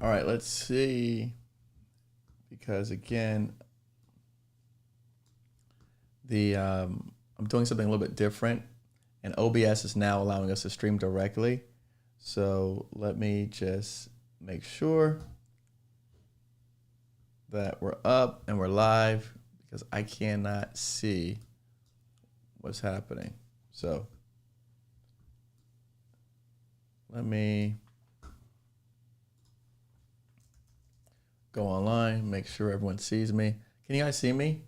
All right, let's see. Because again, I'm doing something a little bit different, and OBS is now allowing us to stream directly. So let me just make sure that we're up and we're live, because I cannot see what's happening. So let me go online, make sure everyone sees me. Can you guys see me?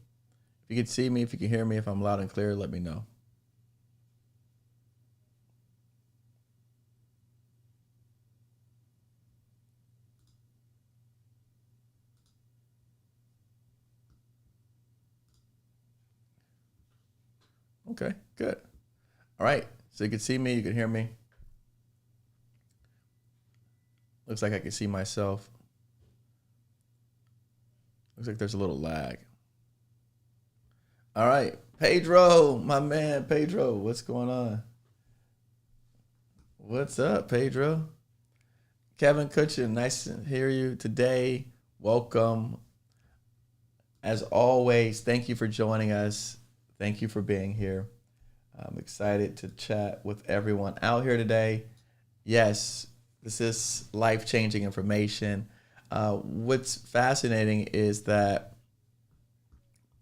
If you can see me, if you can hear me, if I'm loud and clear, let me know. Okay, good. All right, so you can see me, you can hear me. Looks like I can see myself. Looks like there's a little lag. All right, Pedro, my man, Pedro, what's going on? What's up, Pedro? Kevin Kutchin, nice to hear you today. Welcome. As always, thank you for joining us. Thank you for being here. I'm excited to chat with everyone out here today. Yes, this is life-changing information. What's fascinating is that,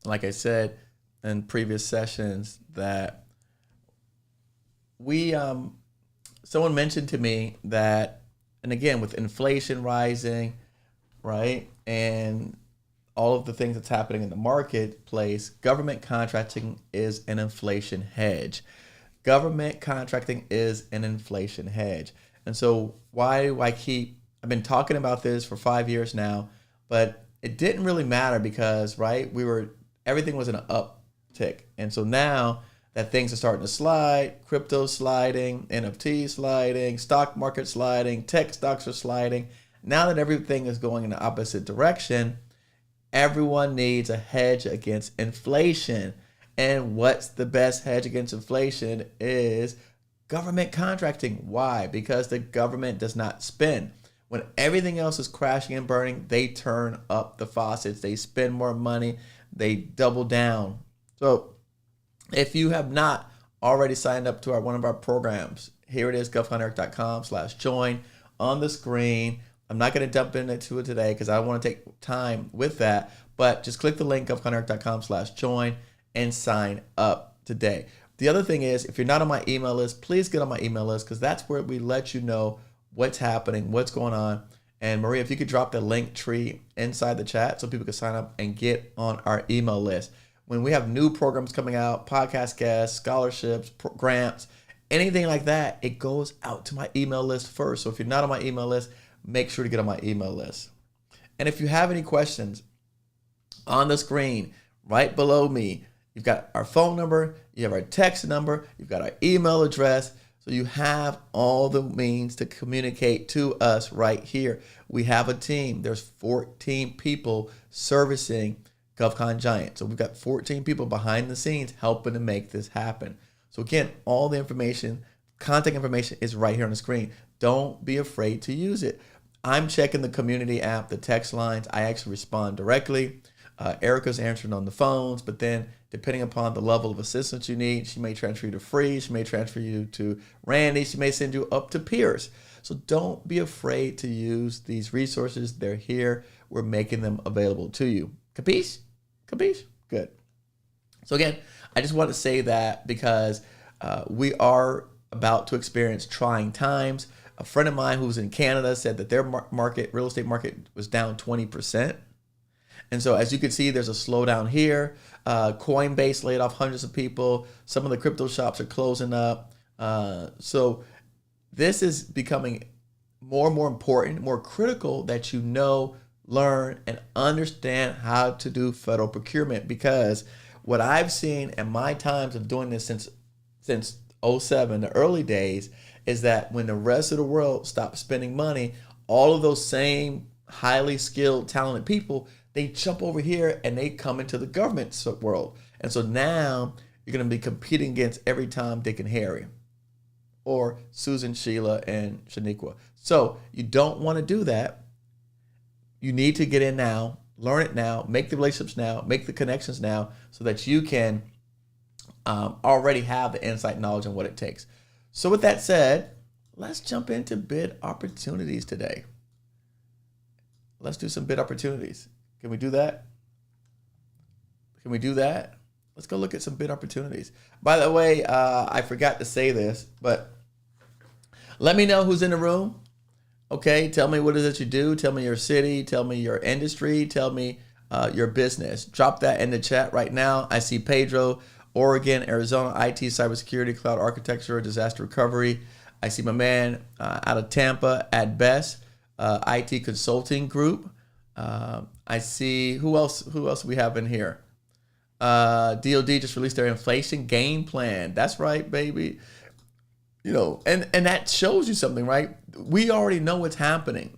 like I said in previous sessions, that someone mentioned to me that, and again, with inflation rising, right, and all of the things that's happening in the marketplace, government contracting is an inflation hedge. Government contracting is an inflation hedge. And so why do I've been talking about this for 5 years now, but it didn't really matter because, right, everything was in an uptick. And so now that things are starting to slide, crypto sliding, NFT sliding, stock market sliding, tech stocks are sliding. Now that everything is going in the opposite direction, everyone needs a hedge against inflation. And what's the best hedge against inflation is government contracting. Why? Because the government does not spend. When everything else is crashing and burning, they turn up the faucets. They spend more money. They double down. So if you have not already signed up to one of our programs, here it is, govconeric.com/join on the screen. I'm not going to jump into it today because I don't want to take time with that, but just click the link, govconeric.com/join, and sign up today. The other thing is, if you're not on my email list, please get on my email list, because that's where we let you know what's happening, what's going on. And Maria, if you could drop the link tree inside the chat so people can sign up and get on our email list. When we have new programs coming out, podcast guests, scholarships, grants, anything like that, it goes out to my email list first. So if you're not on my email list, make sure to get on my email list. And if you have any questions, on the screen right below me, you've got our phone number, you have our text number, you've got our email address. So you have all the means to communicate to us right here. We have a team. There's 14 people servicing Govcon Giants. So we've got 14 people behind the scenes helping to make this happen. So again, all the information, contact information is right here on the screen. Don't be afraid to use it. I'm checking the community app, the text lines. I actually respond directly. Erica's answering on the phones, but then depending upon the level of assistance you need, she may transfer you to Free, she may transfer you to Randy, she may send you up to Pierce. So don't be afraid to use these resources. They're here. We're making them available to you. Capiche? Capiche? Good. So again, I just want to say that because we are about to experience trying times. A friend of mine who's in Canada said that their real estate market was down 20%. And so as you can see, there's a slowdown here. Coinbase laid off hundreds of people. Some of the crypto shops are closing up. So this is becoming more and more important, more critical that you know, learn, and understand how to do federal procurement. Because what I've seen in my times of doing this since 2007, the early days, is that when the rest of the world stopped spending money, all of those same highly skilled, talented people, they jump over here and they come into the government world. And so now you're going to be competing against every Tom, Dick, and Harry, or Susan, Sheila, and Shaniqua. So you don't want to do that. you need to get in now, learn it now, make the relationships now, make the connections now, so that you can already have the insight, knowledge, and what it takes. So with that said, let's jump into bid opportunities today. Let's do some bid opportunities. Can we do that? Can we do that? Let's go look at some bid opportunities. By the way, I forgot to say this, but let me know who's in the room. Okay, tell me what it is that you do. Tell me your city. Tell me your industry. Tell me your business. Drop that in the chat right now. I see Pedro, Oregon, Arizona, IT, cybersecurity, cloud architecture, disaster recovery. I see my man out of Tampa at Best, IT consulting group. I see who else we have in here. DOD just released their inflation game plan. That's right, baby. You know, and that shows you something, right? We already know what's happening.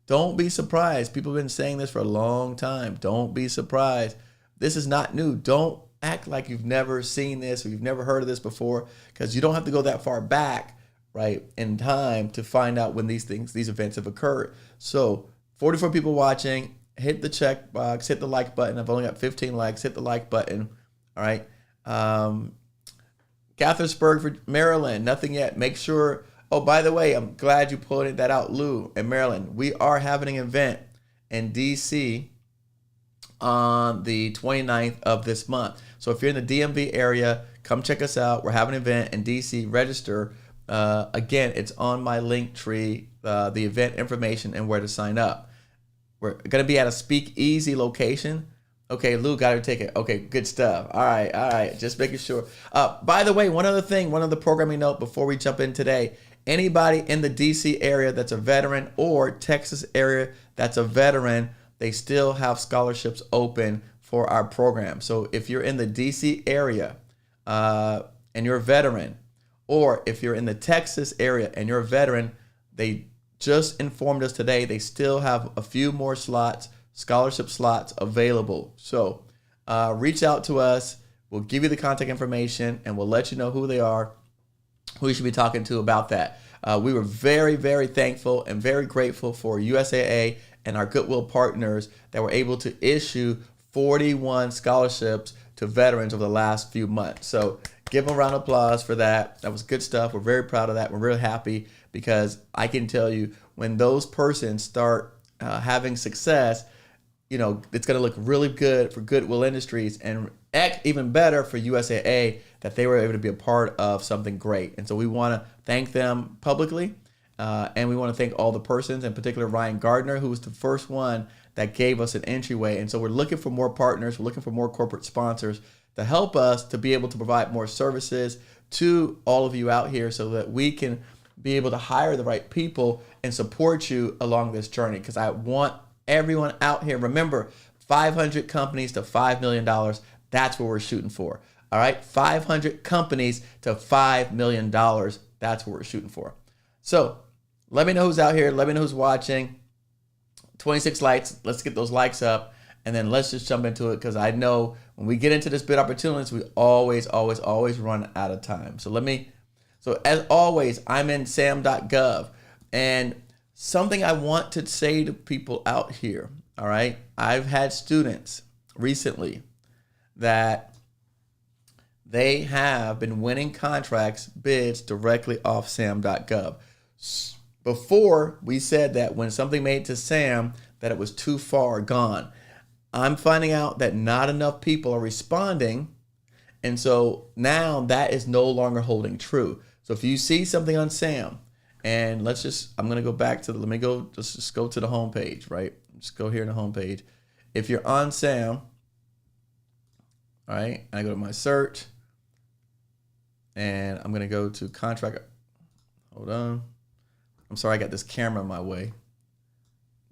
Don't be surprised. People have been saying this for a long time. Don't be surprised. This is not new. Don't act like you've never seen this or you've never heard of this before, because you don't have to go that far back, right, in time to find out when these events have occurred. So 44 people watching. Hit the check box. Hit the like button. I've only got 15 likes. Hit the like button. All right. Gaithersburg, Maryland, nothing yet. Make sure. Oh, by the way, I'm glad you pointed that out, Lou, in Maryland. We are having an event in D.C. on the 29th of this month. So if you're in the DMV area, come check us out. We're having an event in D.C. Register. Again, it's on my link tree, the event information and where to sign up. We're going to be at a speakeasy location. Okay, Lou got her ticket. Okay, good stuff. All right. Just making sure. By the way, one other programming note before we jump in today. Anybody in the DC area that's a veteran or Texas area that's a veteran, they still have scholarships open for our program. So if you're in the DC area and you're a veteran, or if you're in the Texas area and you're a veteran, they just informed us today they still have a few more slots, scholarship slots available. So reach out to us. We'll give you the contact information and we'll let you know who they are, who you should be talking to about that. We were very, very thankful and very grateful for USAA and our Goodwill partners that were able to issue 41 scholarships to veterans over the last few months. So give them a round of applause for that. That was good stuff. We're very proud of that. We're really happy because I can tell you when those persons start having success, you know, it's going to look really good for Goodwill Industries and even better for USAA that they were able to be a part of something great. And so we want to thank them publicly. And we want to thank all the persons, in particular Ryan Gardner, who was the first one that gave us an entryway. And so we're looking for more partners. We're looking for more corporate sponsors to help us to be able to provide more services to all of you out here so that we can be able to hire the right people and support you along this journey. Because I want everyone out here, remember, 500 companies to $5 million. That's what we're shooting for. All right, 500 companies to $5 million. That's what we're shooting for. So let me know who's out here. Let me know who's watching. 26 likes. Let's get those likes up. And then let's just jump into it because I know when we get into this bid opportunities, we always run out of time. So as always, I'm in SAM.GOV. And something I want to say to people out here, all right? I've had students recently that they have been winning contracts, bids directly off SAM.GOV. Before, we said that when something made to SAM, that it was too far gone. I'm finding out that not enough people are responding, and so now that is no longer holding true. So if you see something on SAM, and let's just go to the home page, right? Just go here in the home page. If you're on SAM, all right, I go to my search, and I'm going to go to contract. Hold on. I'm sorry, I got this camera in my way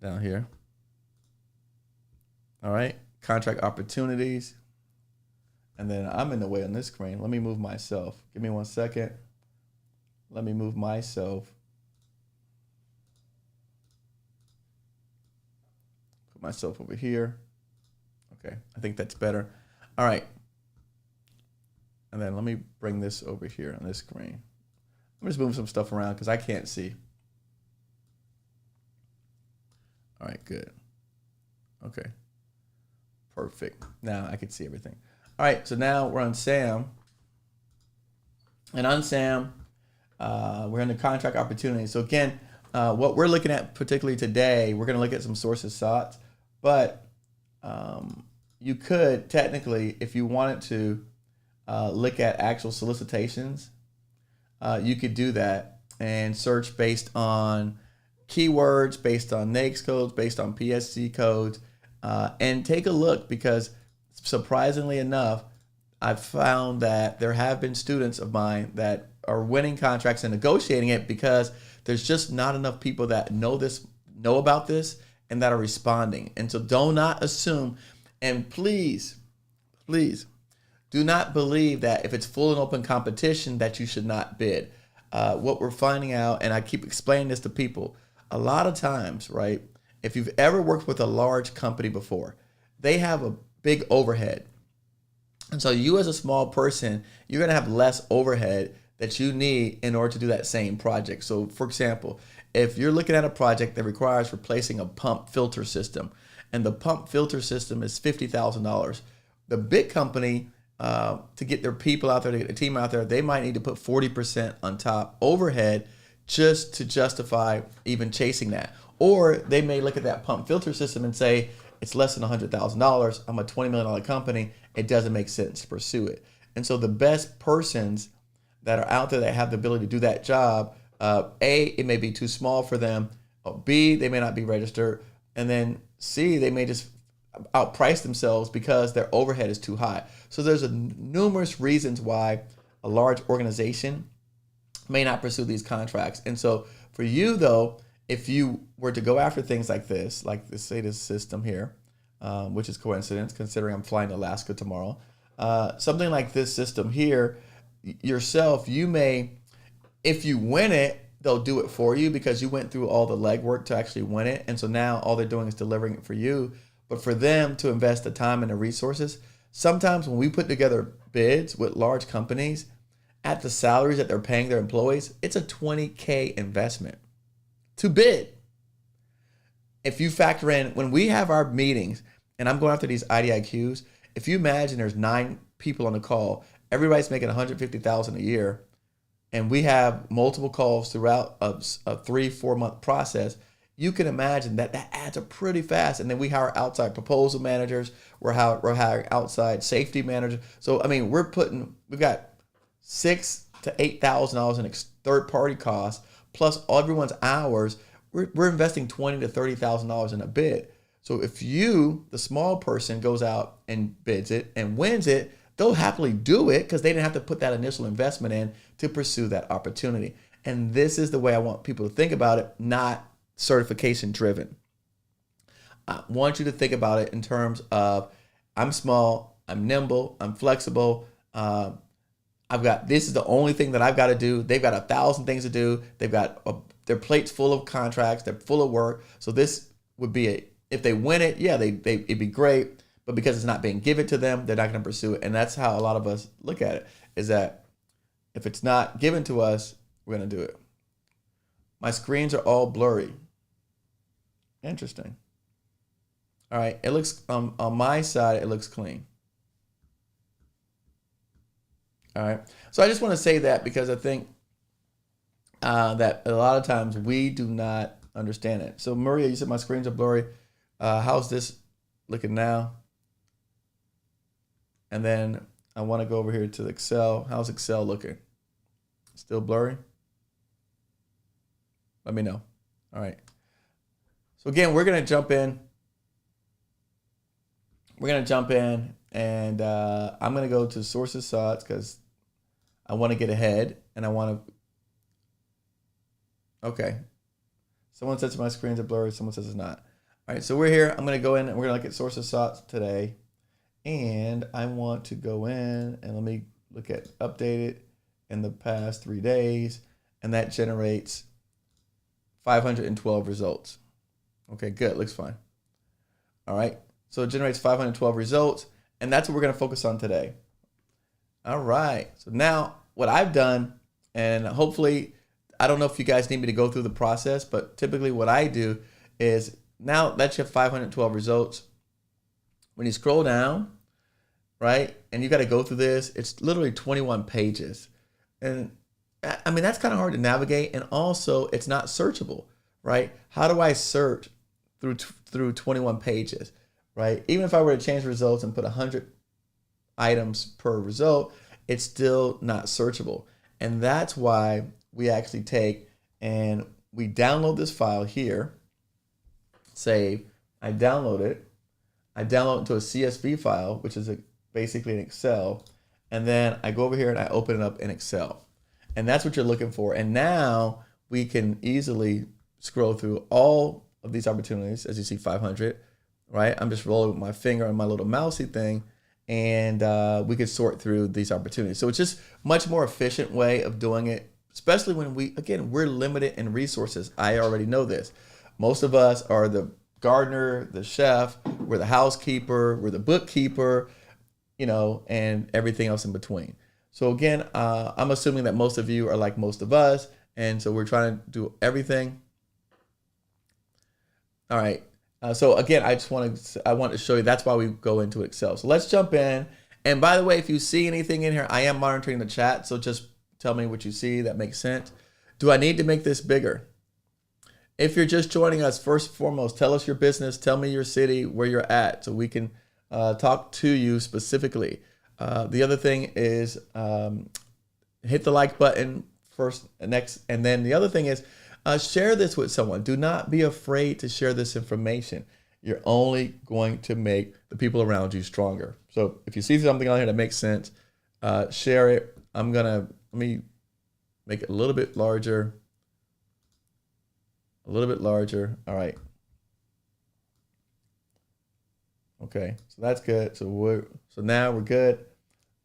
down here. All right, contract opportunities. And then I'm in the way on this screen. Let me move myself. Give me 1 second. Let me move myself. Put myself over here. Okay, I think that's better. All right. And then let me bring this over here on this screen. I'm just moving some stuff around because I can't see. All right, good. Okay. Perfect. Now I can see everything. All right. So now we're on SAM. And on SAM, we're in the contract opportunity. So again, what we're looking at particularly today, we're going to look at some sources sought, but you could technically, if you wanted to, look at actual solicitations. You could do that and search based on keywords, based on NAICS codes, based on PSC codes, and take a look, because surprisingly enough, I've found that there have been students of mine that are winning contracts and negotiating it because there's just not enough people that know about this, and that are responding. And so do not assume, and please do not believe that if it's full and open competition that you should not bid. What we're finding out, and I keep explaining this to people, a lot of times, right, if you've ever worked with a large company before, they have a big overhead. And so you as a small person, you're going to have less overhead that you need in order to do that same project. So for example, if you're looking at a project that requires replacing a pump filter system, and the pump filter system is $50,000, the big company, to get their people out there, to get the team out there, they might need to put 40% on top overhead just to justify even chasing that. Or they may look at that pump filter system and say, it's less than $100,000. I'm a $20 million company. It doesn't make sense to pursue it. And so the best persons that are out there that have the ability to do that job, A, it may be too small for them. B, they may not be registered. And then C, they may just outprice themselves because their overhead is too high. So there's numerous reasons why a large organization may not pursue these contracts. And so for you though, if you were to go after things like this, say this system here, which is coincidence considering I'm flying to Alaska tomorrow, something like this system here, yourself, you may, if you win it, they'll do it for you because you went through all the legwork to actually win it. And so now all they're doing is delivering it for you. But for them to invest the time and the resources, sometimes when we put together bids with large companies at the salaries that they're paying their employees, it's a $20K investment to bid. If you factor in, when we have our meetings and I'm going after these IDIQs, if you imagine there's 9 people on the call, everybody's making $150,000 a year, and we have multiple calls throughout a 3-4 month process, you can imagine that adds up pretty fast. And then we hire outside proposal managers, we're hiring outside safety managers. So I mean, we've got $6,000 to $8,000 in third party costs plus everyone's hours. We're investing $20,000 to $30,000 in a bid. So if you, the small person, goes out and bids it and wins it, they'll happily do it because they didn't have to put that initial investment in to pursue that opportunity. And this is the way I want people to think about it, not certification driven. I want you to think about it in terms of, I'm small, I'm nimble, I'm flexible. This is the only thing that I've got to do. They've got 1,000 things to do. They've got their plates full of contracts. They're full of work. So this would be if they win it, yeah, it'd be great. But because it's not being given to them, they're not going to pursue it. And that's how a lot of us look at it, is that if it's not given to us, we're going to do it. My screens are all blurry. Interesting. All right. It looks, on my side, it looks clean. All right. So I just want to say that because I think that a lot of times we do not understand it. So Maria, you said my screens are blurry. How's this looking now? And then I want to go over here to Excel. How's Excel looking? Still blurry? Let me know. All right. So again, we're going to jump in. And I'm going to go to sources sought because I want to get ahead and I want to. Okay. Someone says my screens are blurry. Someone says it's not. All right. So we're here. I'm going to go in and we're going to look at sources sought today. And I want to go in and let me look at updated in the past 3 days. And that generates 512 results. Okay, good. Looks fine. All right. So it generates 512 results. And that's what we're going to focus on today. All right. So now what I've done, and hopefully, I don't know if you guys need me to go through the process, but typically what I do is now that you have 512 results, When you scroll down, right, and you got to go through this, it's literally 21 pages. And I mean, that's kind of hard to navigate. And also, it's not searchable, right? How do I search through 21 pages, right? Even if I were to change results and put 100 items per result, it's still not searchable. And that's why we actually take and we download this file here, save, I download it into a CSV file, which is basically an Excel, and then I go over here and I open it up in Excel. And that's what you're looking for. And now we can easily scroll through all of these opportunities. As you see, 500, right? I'm just rolling with my finger on my little mousey thing, and we could sort through these opportunities. So it's just much more efficient way of doing it, especially when we're limited in resources. I already know this. Most of us are the gardener, the chef, we're the housekeeper, we're the bookkeeper, and everything else in between. So again, I'm assuming that most of you are like most of us, and so we're trying to do everything. All right. So again, I want to show you, that's why we go into Excel. So let's jump in. And by the way, if you see anything in here, I am monitoring the chat. So just tell me what you see that makes sense. Do I need to make this bigger? If you're just joining us, first and foremost, tell us your business, tell me your city, where you're at, so we can talk to you specifically. The other thing is hit the like button first, next, and then the other thing is share this with someone. Do not be afraid to share this information. You're only going to make the people around you stronger. So if you see something on here that makes sense, share it. Let me make it a little bit larger. A little bit larger. All right. Okay, so that's good. So now we're good.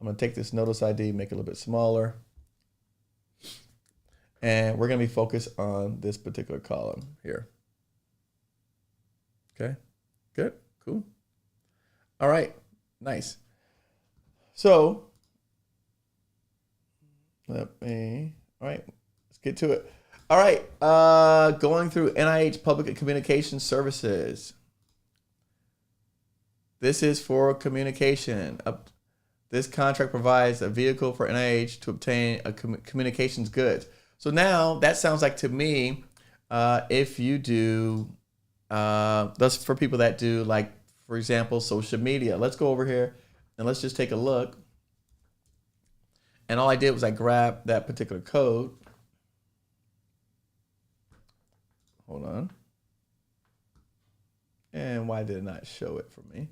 I'm gonna take this notice ID, make it a little bit smaller. And we're gonna be focused on this particular column here. Okay, good, cool. All right, nice. So all right, let's get to it. All right, going through NIH Public Communication Services. This is for communication. This contract provides a vehicle for NIH to obtain a communications goods. So now that sounds like to me, if you do, that's for people that do, like, for example, social media. Let's go over here and let's just take a look. And all I did was I grabbed that particular code. Hold on. And why did it not show it for me?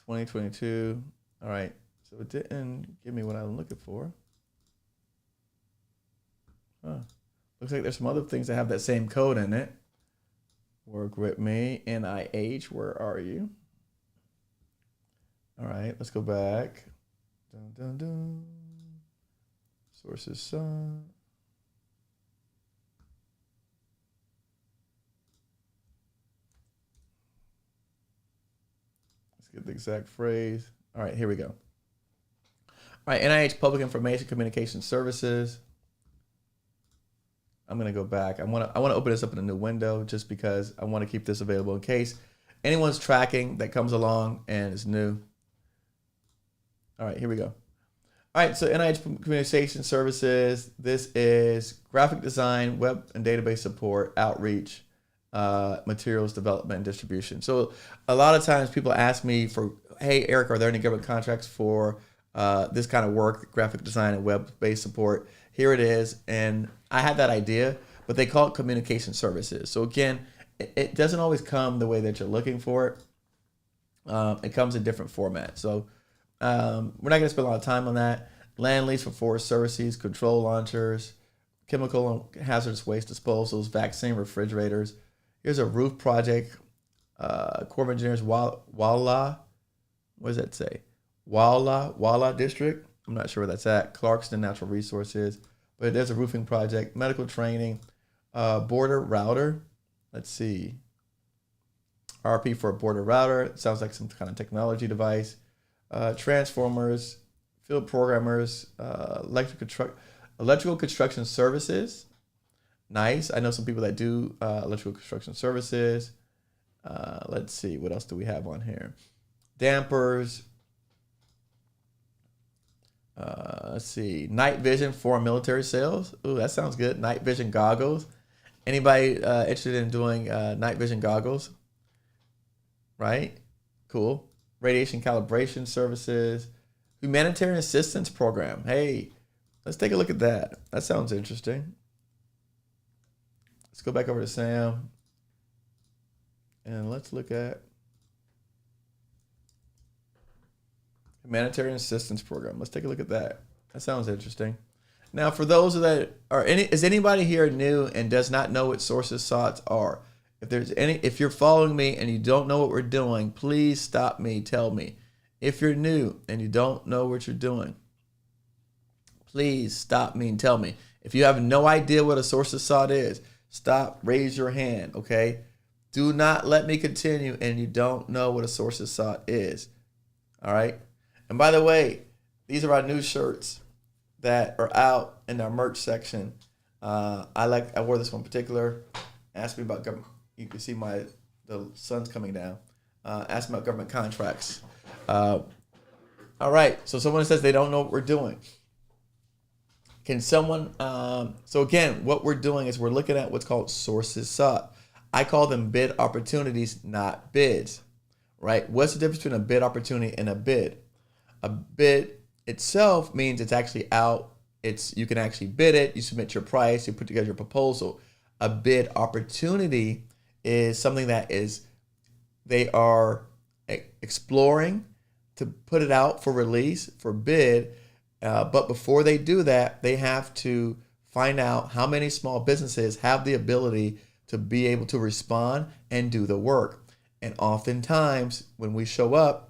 2022. All right. So it didn't give me what I'm looking for. Huh. Looks like there's some other things that have that same code in it. Work with me. NIH, where are you? All right. Let's go back. Dun, dun, dun. Sources son. Get the exact phrase. All right, here we go. All right, NIH Public Information Communication Services. I'm gonna go back. I want to open this up in a new window just because I want to keep this available in case anyone's tracking that comes along and is new. All right, here we go. All right, so NIH Communication Services. This is graphic design, web and database support, outreach, materials development and distribution. So a lot of times people ask me for, hey, Eric, are there any government contracts for this kind of work, graphic design and web-based support? Here it is. And I had that idea, but they call it communication services. So again, it doesn't always come the way that you're looking for it. It comes in different formats. So we're not going to spend a lot of time on that. Land lease for forest services, control launchers, chemical and hazardous waste disposals, vaccine refrigerators. Here's a roof project, Corps of Engineers, Walla, what does that say? Walla District. I'm not sure where that's at. Clarkston Natural Resources, but there's a roofing project, medical training, border router. Let's see. RP for a border router. It sounds like some kind of technology device. Transformers, field programmers, electrical construction services. Nice. I know some people that do electrical construction services. Let's see, what else do we have on here? Dampers. Let's see, night vision for military sales. Ooh, that sounds good. Night vision goggles. Anybody interested in doing night vision goggles? Right? Cool. Radiation calibration services. Humanitarian assistance program. Hey, let's take a look at that. That sounds interesting. Let's go back over to Sam. And let's look at Humanitarian assistance program. Let's take a look at that. That sounds interesting. Now, for those that are is anybody here new and does not know what sources sought are? If you're following me and you don't know what we're doing, please stop me. Tell me. If you're new and you don't know what you're doing, please stop me and tell me. If you have no idea what a sources sought is, stop. Raise your hand. Okay. Do not let me continue and you don't know what a sources sought is. All right. And by the way, these are our new shirts that are out in our merch section. I wore this one in particular. Ask me about government. You can see the sun's coming down. Ask me about government contracts. All right. So someone says they don't know what we're doing. Can someone? So again, what we're doing is we're looking at what's called sources sought. I call them bid opportunities, not bids. Right? What's the difference between a bid opportunity and a bid? A bid itself means it's actually out. You can actually bid it. You submit your price. You put together your proposal. A bid opportunity is something that they are exploring to put it out for release, for bid. But before they do that, they have to find out how many small businesses have the ability to be able to respond and do the work. And oftentimes when we show up,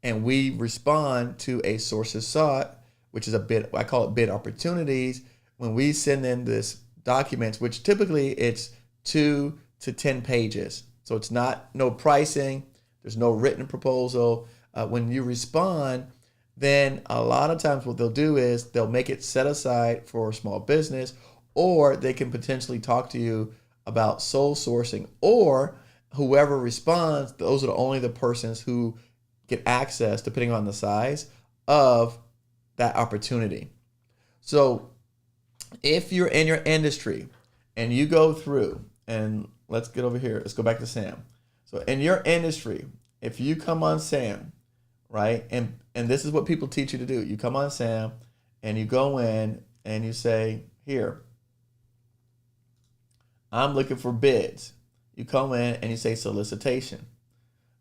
and we respond to a sources sought, which is a bid, I call it bid opportunities. When we send in this documents, which typically it's 2 to 10 pages. So it's no pricing, there's no written proposal. When you respond, then a lot of times what they'll do is they'll make it set aside for a small business, or they can potentially talk to you about sole sourcing, or whoever responds, those are only the persons who get access, depending on the size of that opportunity. So if you're in your industry and you go through, and let's get over here, let's go back to SAM. So in your industry, if you come on SAM, right, and this is what people teach you to do. You come on SAM and you go in and you say, here, I'm looking for bids. You come in and you say solicitation.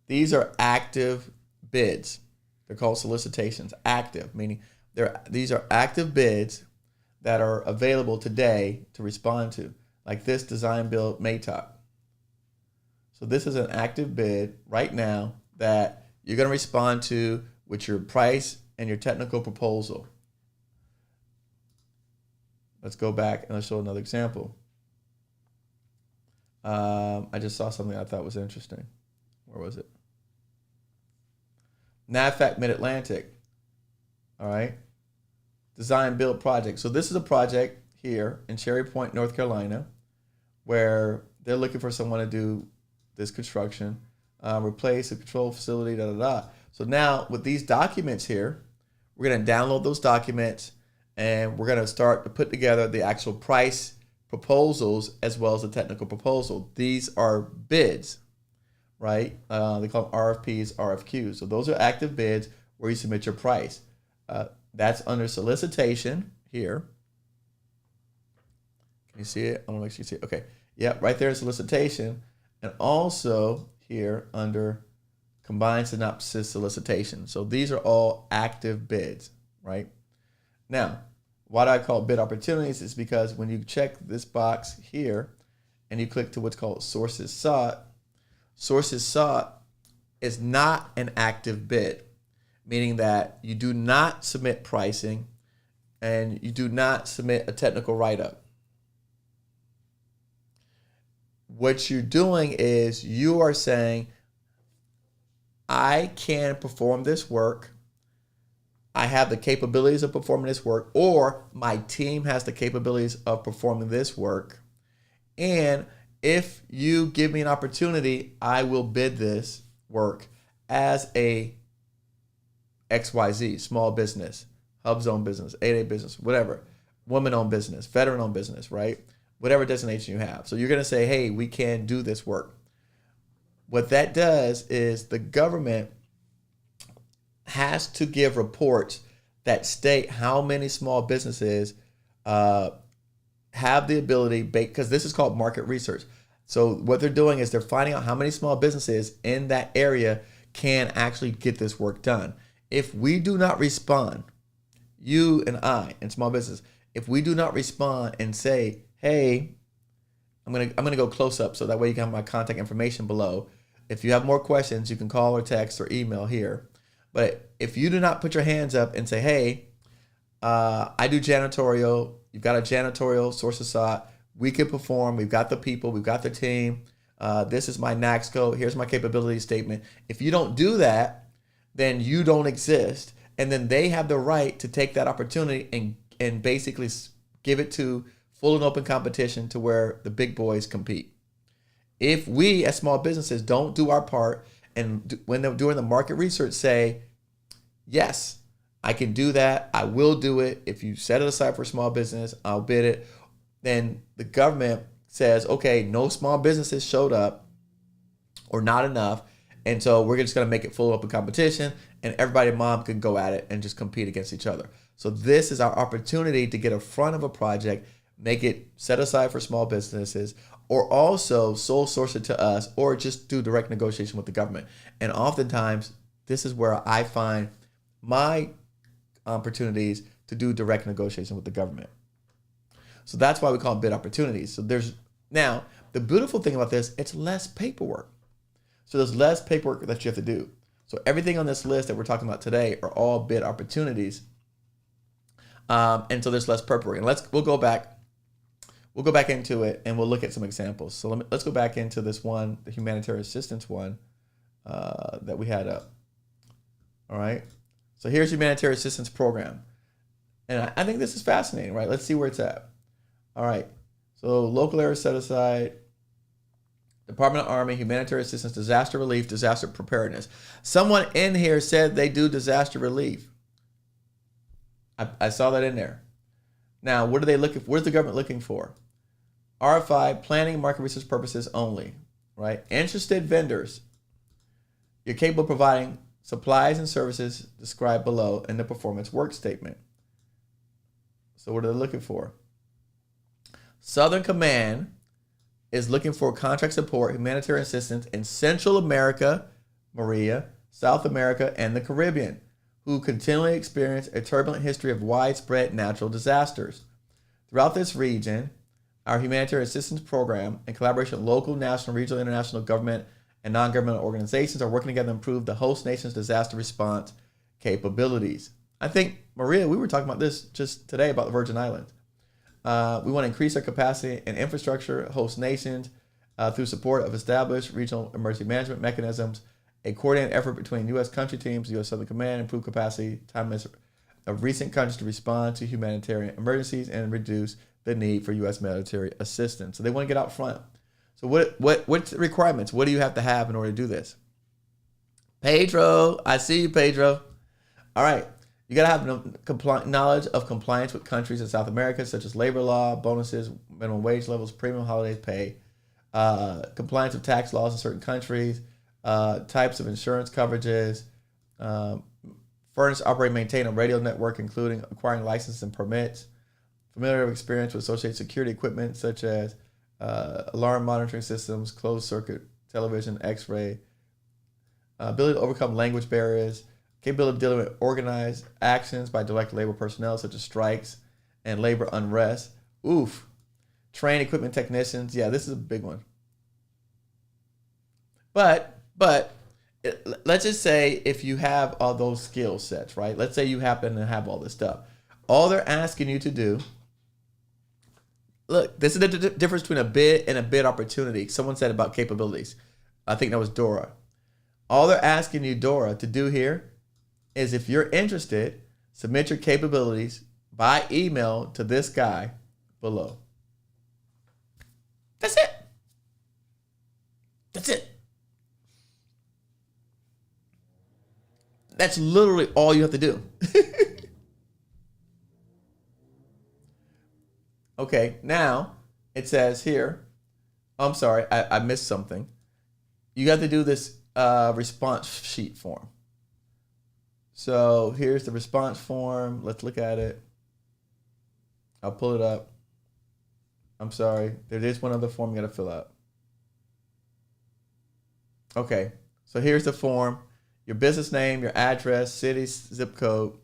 These are active bids. They're called solicitations. Active, meaning these are active bids that are available today to respond to, like this design build MATOC. So this is an active bid right now that you're going to respond to with your price and your technical proposal. Let's go back and let's show another example. I just saw something I thought was interesting. Where was it? NAVFAC Mid-Atlantic. All right. Design build project. So this is a project here in Cherry Point, North Carolina, where they're looking for someone to do this construction, replace a control facility, da da da. So now with these documents here, we're going to download those documents and we're going to start to put together the actual price proposals as well as the technical proposal. These are bids, right? They call them RFPs, RFQs. So those are active bids where you submit your price. That's under solicitation here. Can you see it? I want to make sure you see it. Okay. Yeah, right there in solicitation. And also here under combined synopsis solicitation. So these are all active bids, right? Now, why do I call it bid opportunities? Is because when you check this box here and you click to what's called sources sought is not an active bid, meaning that you do not submit pricing and you do not submit a technical write-up. What you're doing is you are saying, I can perform this work. I have the capabilities of performing this work, or my team has the capabilities of performing this work. And if you give me an opportunity, I will bid this work as a XYZ, small business, hub zone business, 8A business, whatever, woman-owned business, veteran-owned business, right? Whatever designation you have. So you're going to say, hey, we can do this work. What that does is the government has to give reports that state how many small businesses have the ability, because this is called market research. So what they're doing is they're finding out how many small businesses in that area can actually get this work done. If we do not respond, you and I and small business, if we do not respond and say, hey, I'm gonna go close up so that way you can have my contact information below. If you have more questions, you can call or text or email here. But if you do not put your hands up and say, hey, I do janitorial, you've got a janitorial source of SOT, we can perform, we've got the people, we've got the team, this is my NACSCO, here's my capability statement. If you don't do that, then you don't exist. And then they have the right to take that opportunity and basically give it to full and open competition to where the big boys compete. If we as small businesses don't do our part, and when they're doing the market research say, yes, I can do that, I will do it. If you set it aside for small business, I'll bid it. Then the government says, okay, no small businesses showed up or not enough. And so we're just going to make it full open competition and everybody mom can go at it and just compete against each other. So this is our opportunity to get in front of a project, make it set aside for small businesses, or also sole source it to us, or just do direct negotiation with the government. And oftentimes, this is where I find my opportunities to do direct negotiation with the government. So that's why we call them bid opportunities. So now, the beautiful thing about this, it's less paperwork. So there's less paperwork that you have to do. So everything on this list that we're talking about today are all bid opportunities. And so there's less paperwork. And we'll go back into it and we'll look at some examples. So let's go back into this one, the humanitarian assistance one that we had up. All right. So here's humanitarian assistance program. And I think this is fascinating, right? Let's see where it's at. All right. So local area set aside, Department of Army, humanitarian assistance, disaster relief, disaster preparedness. Someone in here said they do disaster relief. I saw that in there. Now, what are they looking for? What is the government looking for? RFI, planning, market research purposes only, right? Interested vendors. You're capable of providing supplies and services described below in the performance work statement. So what are they looking for? Southern Command is looking for contract support, humanitarian assistance in Central America, Maria, South America, and the Caribbean, who continually experience a turbulent history of widespread natural disasters. Throughout this region, our humanitarian assistance program, in collaboration with local, national, regional, international government, and non-governmental organizations, are working together to improve the host nation's disaster response capabilities. I think, Maria, we were talking about this just today about the Virgin Islands. We want to increase our capacity and infrastructure, host nations, through support of established regional emergency management mechanisms, a coordinated effort between U.S. country teams, U.S. Southern Command, improve capacity, timeliness of recent countries to respond to humanitarian emergencies, and reduce the need for U.S. military assistance. So they want to get out front. So what's the requirements? What do you have to have in order to do this? Pedro, I see you, Pedro. All right. You got to have knowledge of compliance with countries in South America, such as labor law, bonuses, minimum wage levels, premium holiday pay, compliance with tax laws in certain countries, types of insurance coverages, furnish, operate, maintain a radio network, including acquiring licenses and permits, familiar experience with associated security equipment, such as alarm monitoring systems, closed circuit television, x-ray, ability to overcome language barriers, capability of dealing with organized actions by direct labor personnel, such as strikes and labor unrest. Oof. Train equipment technicians. Yeah, this is a big one. But let's just say if you have all those skill sets, right? Let's say you happen to have all this stuff. All they're asking you to do, look, this is the difference between a bid and a bid opportunity. Someone said about capabilities. I think that was Dora. All they're asking you, Dora, to do here is if you're interested, submit your capabilities by email to this guy below. That's it. That's literally all you have to do. Okay, now it says here, I'm sorry, I missed something. You got to do this response sheet form. So here's the response form. Let's look at it. I'll pull it up. I'm sorry. There is one other form you got to fill out. Okay, so here's the form. Your business name, your address, city, zip code.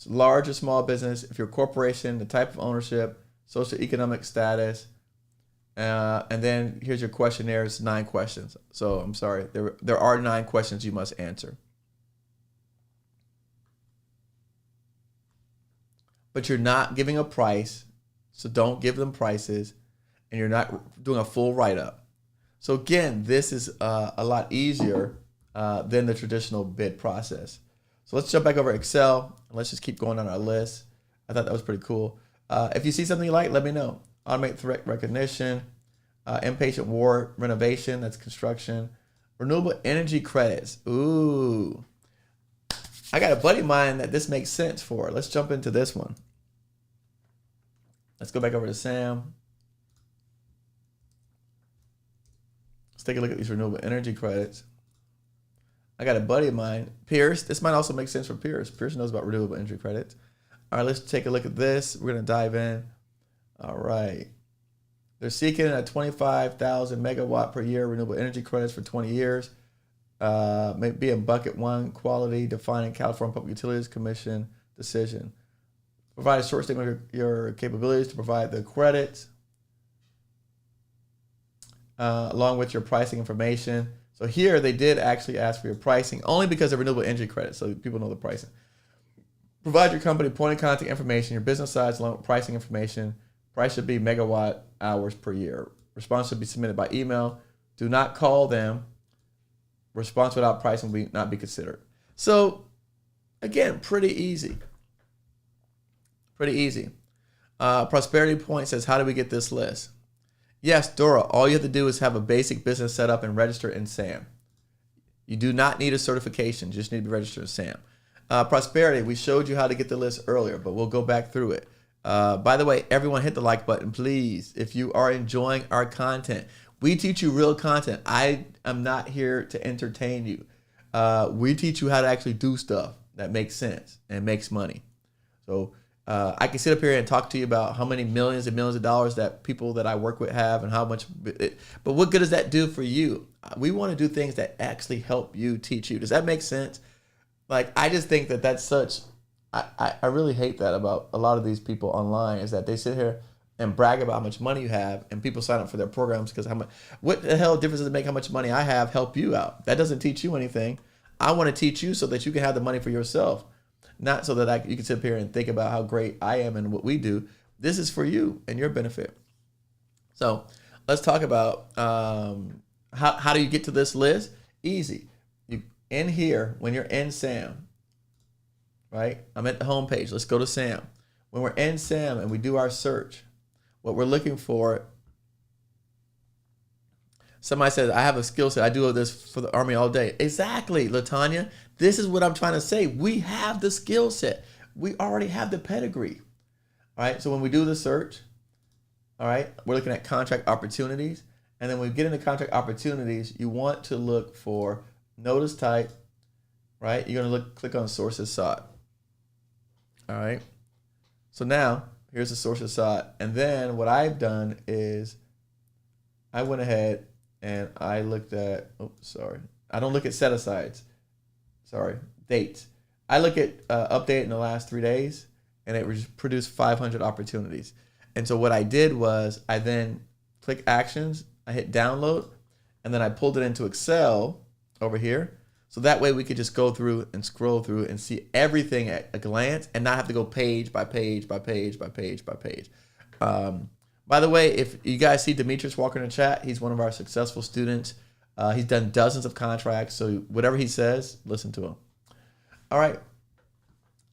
Large or small business. If you're a corporation, the type of ownership, socioeconomic status. And then here's your questionnaire. It's 9 questions. So I'm sorry. There are 9 questions you must answer. But you're not giving a price. So don't give them prices. And you're not doing a full write-up. So again, this is a lot easier than the traditional bid process. So let's jump back over Excel and let's just keep going on our list. I thought that was pretty cool. If you see something you like, let me know. Automate threat recognition, inpatient ward renovation, that's construction. Renewable energy credits. Ooh. I got a buddy of mine that this makes sense for. Let's jump into this one. Let's go back over to SAM. Let's take a look at these renewable energy credits. I got a buddy of mine, Pierce. This might also make sense for Pierce. Pierce knows about renewable energy credits. All right, let's take a look at this. We're going to dive in. All right. They're seeking a 25,000 megawatt per year renewable energy credits for 20 years. Maybe a bucket 1 quality defining California Public Utilities Commission decision. Provide a short statement of your capabilities to provide the credits along with your pricing information. So here they did actually ask for your pricing only because of renewable energy credits, so people know the pricing. Provide your company point of contact information, your business size along with pricing information. Price should be megawatt hours per year. Response should be submitted by email. Do not call them. Response without pricing will not be considered. So again, pretty easy. Pretty easy. Prosperity Point says, how do we get this list? Yes, Dora, all you have to do is have a basic business set up and register in SAM. You do not need a certification. You just need to be registered in SAM. Prosperity, we showed you how to get the list earlier, but we'll go back through it. By the way, everyone hit the like button, please, if you are enjoying our content. We teach you real content. I am not here to entertain you. We teach you how to actually do stuff that makes sense and makes money. So I can sit up here and talk to you about how many millions and millions of dollars that people that I work with have and how much, but what good does that do for you? We want to do things that actually help you, teach you. Does that make sense? Like, I just think that that's such, I really hate that about a lot of these people online, is that they sit here and brag about how much money you have and people sign up for their programs because how much, what the hell difference does it make how much money I have help you out? That doesn't teach you anything. I want to teach you so that you can have the money for yourself. Not so that you can sit up here and think about how great I am and what we do. This is for you and your benefit. So let's talk about how do you get to this list? Easy. You in here, when you're in SAM, right? I'm at the home page. Let's go to SAM. When we're in SAM and we do our search, what we're looking for, somebody says, I have a skill set. I do this for the Army all day. Exactly, LaTanya. This is what I'm trying to say. We have the skill set. We already have the pedigree. All right, so when we do the search, all right, we're looking at contract opportunities. And then when we get into contract opportunities, you want to look for notice type, right? You're going to click on sources sought. All right. So now here's the sources sought. And then what I've done is I went ahead and I looked at, I don't look at set asides. Dates. I look at update in the last 3 days, and it produced 500 opportunities. And so what I did was I then click actions, I hit download, and then I pulled it into Excel over here. So that way we could just go through and scroll through and see everything at a glance and not have to go page by page by page by page by page. By the way, if you guys see Demetrius Walker in the chat, he's one of our successful students. He's done dozens of contracts, so whatever he says, listen to him. All right.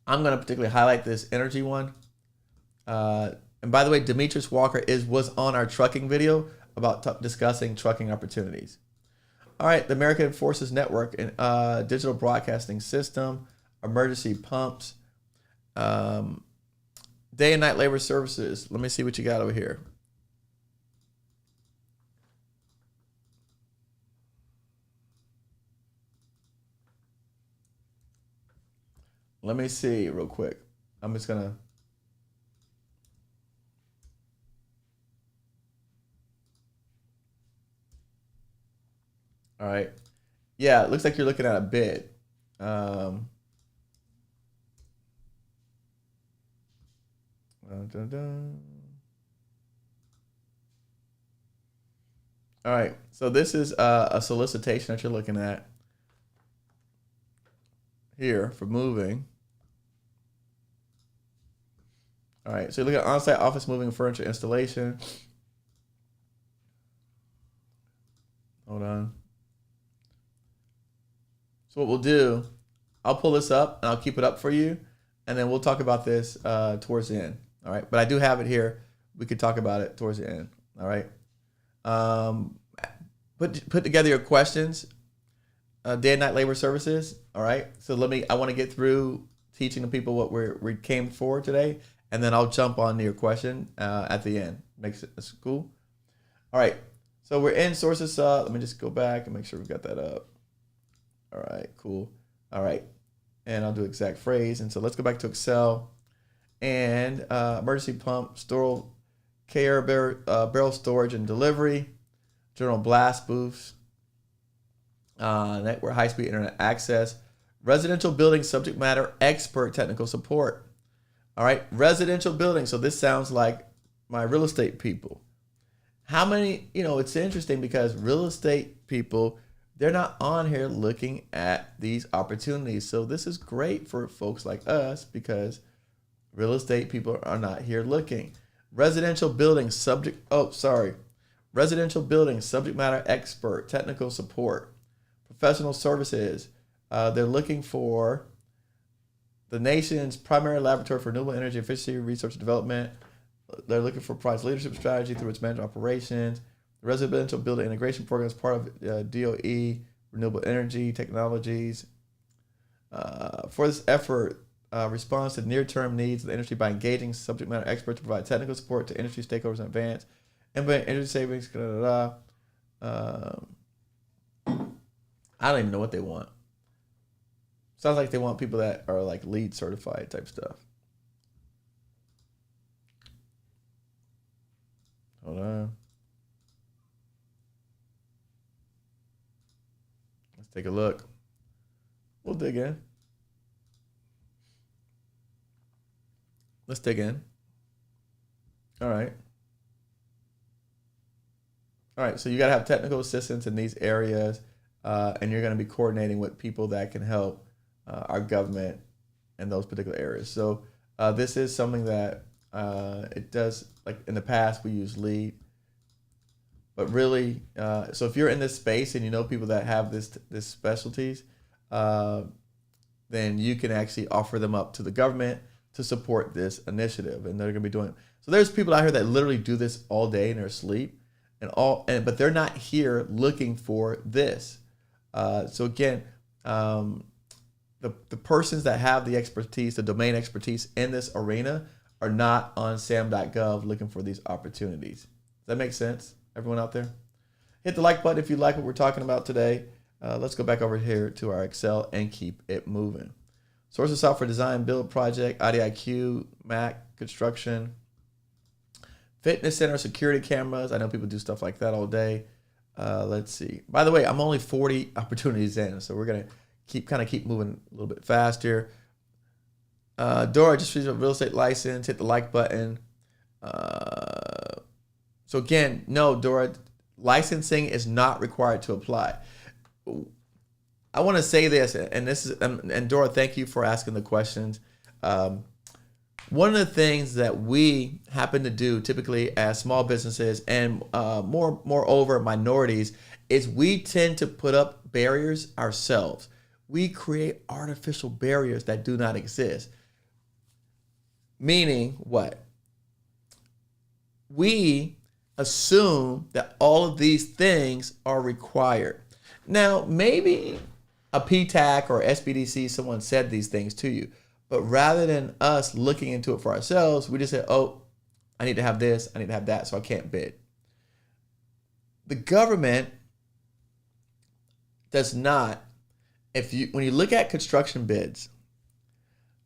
I'm going to particularly highlight this energy one. And by the way, Demetrius Walker was on our trucking video about discussing trucking opportunities. All right, the American Forces Network and digital broadcasting system, emergency pumps, day and night labor services. Let me see what you got over here. Let me see real quick. I'm just gonna. All right. Yeah, it looks like you're looking at a bid. Dun, dun. All right. So this is a solicitation that you're looking at here for moving. All right. So you look at on-site office moving furniture installation. Hold on. So what we'll do, I'll pull this up and I'll keep it up for you, and then we'll talk about this towards the end. All right, but I do have it here. We could talk about it towards the end. All right. Put together your questions. Day and night labor services. All right. So I want to get through teaching the people what we came for today, and then I'll jump on to your question at the end. Makes it cool. All right. So we're in sources. Let me just go back and make sure we got that up. All right, cool. All right, and I'll do exact phrase. And so let's go back to Excel and emergency pump, barrel storage and delivery, general blast booths, network high-speed internet access, residential building subject matter expert technical support. All right, residential building. So this sounds like my real estate people. How many, it's interesting because real estate people, they're not on here looking at these opportunities. So this is great for folks like us because real estate people are not here looking. Residential building subject matter expert, technical support, professional services. They're looking for the nation's primary laboratory for renewable energy efficiency, research and development. They're looking for price leadership strategy through its management operations. The residential building integration program is part of DOE, renewable energy technologies. For this effort, responds to near-term needs of the industry by engaging subject matter experts to provide technical support to industry stakeholders in advance. Implement energy savings. I don't even know what they want. Sounds like they want people that are like LEED certified type stuff. Hold on. Let's take a look. We'll dig in. Let's dig in. All right. All right. So you got to have technical assistance in these areas, and you're going to be coordinating with people that can help our government in those particular areas. So this is something that it does, like in the past we use LEED, but really, so if you're in this space and you know people that have this specialties, then you can actually offer them up to the government to support this initiative, and they're going to be doing it. So there's people out here that literally do this all day in their sleep, but they're not here looking for this. So again, the persons that have the expertise, the domain expertise in this arena, are not on SAM.GOV looking for these opportunities. Does that make sense, everyone out there? Hit the like button if you like what we're talking about today. Let's go back over here to our Excel and keep it moving. Source of software design, build project, IDIQ, Mac, construction, fitness center, security cameras. I know people do stuff like that all day. Let's see. By the way, I'm only 40 opportunities in, so we're going to keep moving a little bit faster. Dora just received a real estate license. Hit the like button. So again, no, Dora, licensing is not required to apply. I want to say this, and Dora, thank you for asking the questions. One of the things that we happen to do typically as small businesses and moreover minorities is we tend to put up barriers ourselves. We create artificial barriers that do not exist. Meaning what? We assume that all of these things are required. Now, maybe a PTAC or SBDC, someone said these things to you, but rather than us looking into it for ourselves, we just said, oh, I need to have this, I need to have that, so I can't bid. The government does not, when you look at construction bids,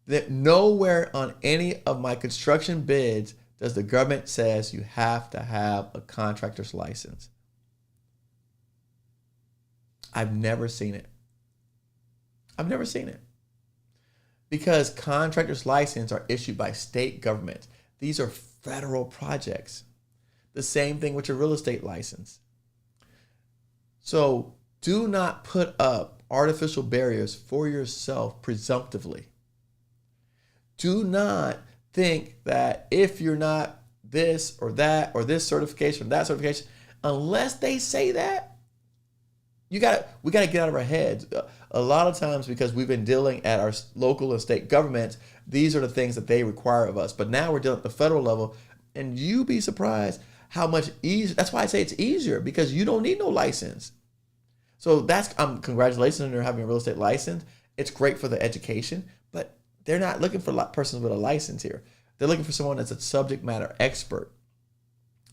that nowhere on any of my construction bids does the government says you have to have a contractor's license. I've never seen it. I've never seen it. Because contractor's license are issued by state governments. These are federal projects. The same thing with your real estate license. So do not put up artificial barriers for yourself presumptively. Do not think that if you're not this or that or this certification or that certification, unless they say that, we got to get out of our heads. A lot of times, because we've been dealing at our local and state governments, these are the things that they require of us. But now we're dealing at the federal level, and you'd be surprised how much easier. That's why I say it's easier, because you don't need no license. So that's congratulations on having a real estate license. It's great for the education, but they're not looking for persons with a license here. They're looking for someone that's a subject matter expert.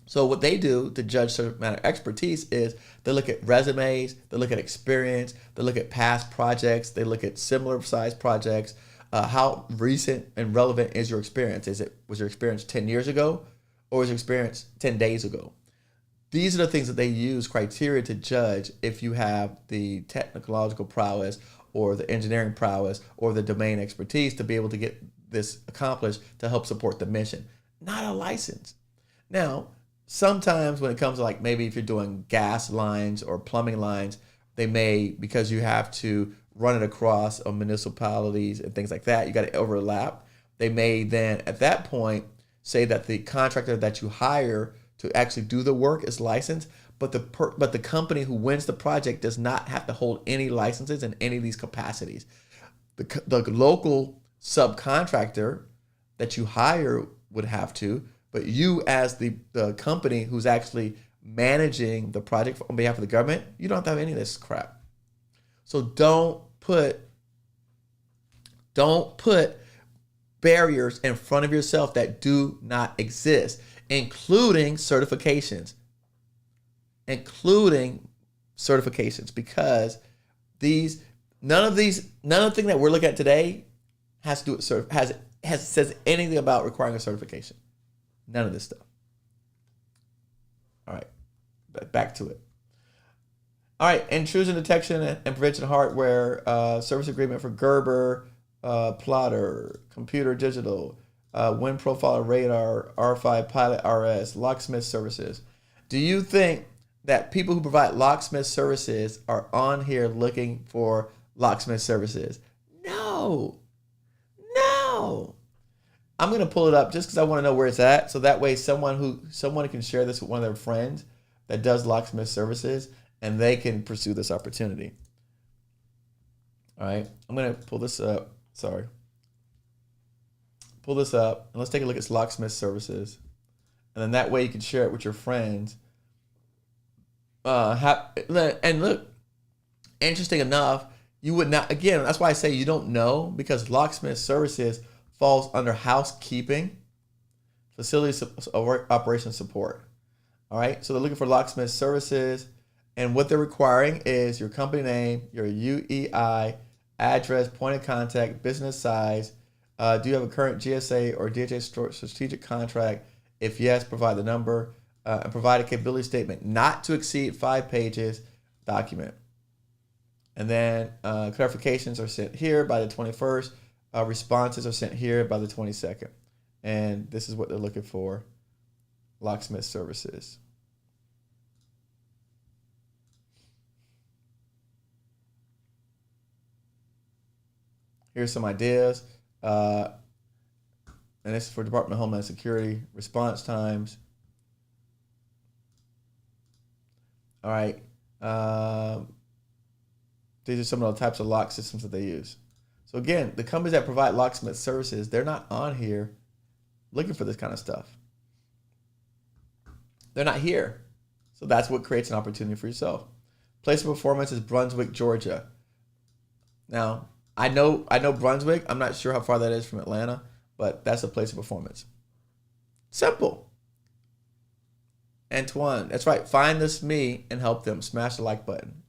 So what they do to judge subject matter expertise is they look at resumes, they look at experience, they look at past projects, they look at similar sized projects. How recent and relevant is your experience? Was your experience 10 years ago, or was your experience 10 days ago? These are the things that they use criteria to judge if you have the technological prowess or the engineering prowess or the domain expertise to be able to get this accomplished to help support the mission, not a license. Now, sometimes when it comes to, like, maybe if you're doing gas lines or plumbing lines, they may, because you have to run it across municipalities and things like that, you got to overlap. They may then at that point say that the contractor that you hire to actually do the work is licensed, but the company who wins the project does not have to hold any licenses in any of these capacities. The local subcontractor that you hire would have to, but you as the company who's actually managing the project on behalf of the government, you don't have to have any of this crap. So don't put barriers in front of yourself that do not exist, including certifications. Because none of the thing that we're looking at today has to do with says anything about requiring a certification. None of this stuff. All right, back to it. All right, intrusion detection and prevention hardware, service agreement for Gerber, plotter, computer digital, wind profiler radar, R5 pilot RS, locksmith services. Do you think that people who provide locksmith services are on here looking for locksmith services? No. I'm going to pull it up just because I want to know where it's at, so that way someone can share this with one of their friends that does locksmith services, and they can pursue this opportunity. All right, I'm going to pull this up. Pull this up, and let's take a look at locksmith services, and then that way you can share it with your friends. And look, interesting enough, you would not, again, that's why I say you don't know, because locksmith services falls under housekeeping, facility operations support. All right, so they're looking for locksmith services, and what they're requiring is your company name, your UEI, address, point of contact, business size. Do you have a current GSA or DHA strategic contract? If yes, provide the number, and provide a capability statement not to exceed 5 pages document. And then clarifications are sent here by the 21st. Responses are sent here by the 22nd. And this is what they're looking for. Locksmith services. Here's some ideas. And this is for Department of Homeland Security. Response times. All right. These are some of the types of lock systems that they use. So again, the companies that provide locksmith services, they're not on here looking for this kind of stuff. They're not here. So that's what creates an opportunity for yourself. Place of performance is Brunswick, Georgia. Now, I know Brunswick. I'm not sure how far that is from Atlanta, but that's a place of performance. Simple. Antoine, that's right. Find this me and help them. Smash the like button.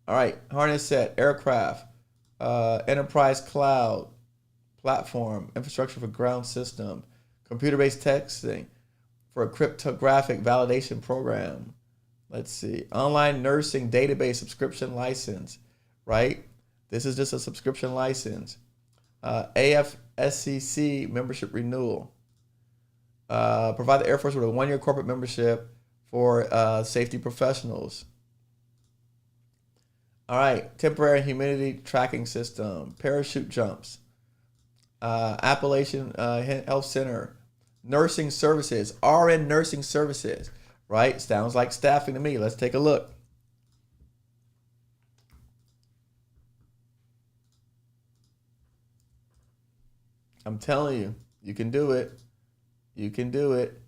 All right, harness set, aircraft, enterprise cloud, platform, infrastructure for ground system, computer-based texting for a cryptographic validation program. Let's see, online nursing database subscription license, right? This is just a subscription license. AFSCC membership renewal. Provide the Air Force with a 1-year corporate membership for safety professionals. All right, temporary humidity tracking system, parachute jumps, Appalachian Health Center, nursing services, RN nursing services, right? Sounds like staffing to me. Let's take a look. I'm telling you, you can do it. You can do it.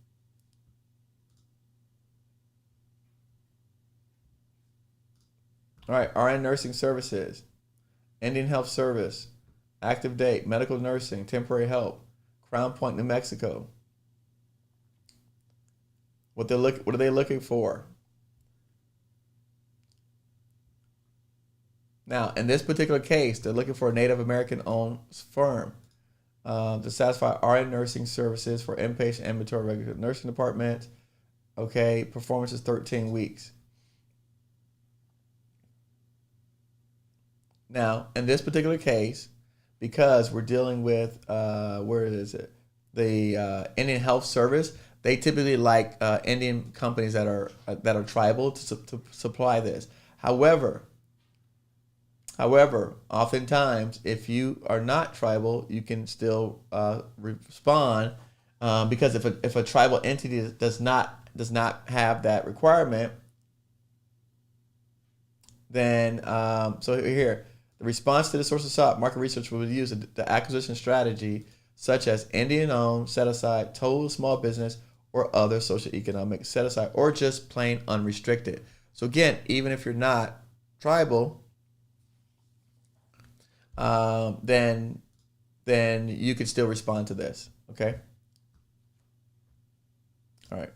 All right, RN nursing services, Indian Health Service, active date, medical nursing, temporary help, Crown Point, New Mexico. What are they looking for? Now, in this particular case, they're looking for a Native American-owned firm to satisfy RN nursing services for inpatient ambulatory regular nursing department. Okay, performance is 13 weeks. Now, in this particular case, because we're dealing with, where is it? The Indian Health Service, they typically like Indian companies that are tribal to supply this. However, oftentimes, if you are not tribal, you can still respond because if a tribal entity does not have that requirement, then so here. The response to the source of SOP market research will use the acquisition strategy such as Indian-owned, set-aside, total small business, or other socioeconomic set-aside, or just plain unrestricted. So again, even if you're not tribal, then you can still respond to this. Okay. All right.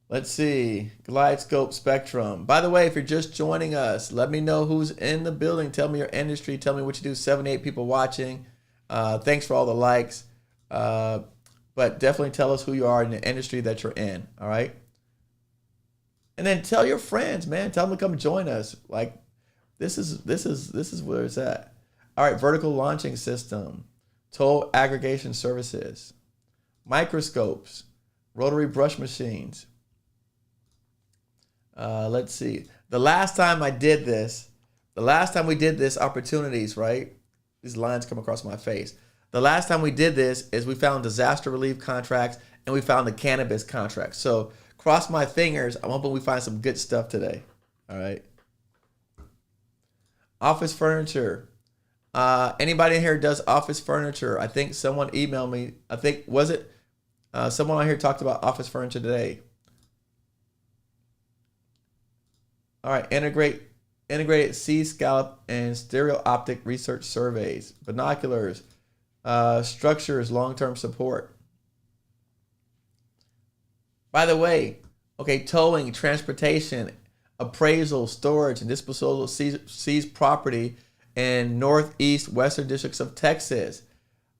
Let's see, Glidescope Spectrum. By the way, if you're just joining us, let me know who's in the building. Tell me your industry. Tell me what you do. 78 people watching. Thanks for all the likes. But definitely tell us who you are in the industry that you're in. All right. And then tell your friends, man. Tell them to come join us. Like this is where it's at. All right, vertical launching system, toll aggregation services, microscopes, rotary brush machines. Let's see. The last time we did this, opportunities, right? These lines come across my face. The last time we did this is we found disaster relief contracts and we found the cannabis contracts. So cross my fingers. I'm hoping we find some good stuff today. All right. Office furniture. Anybody in here does office furniture? I think someone emailed me. Someone on here talked about office furniture today. All right, integrated C-scallop and stereo optic research surveys, binoculars, structures, long-term support. By the way, okay, towing, transportation, appraisal, storage, and disposal of seized property in northeast, western districts of Texas.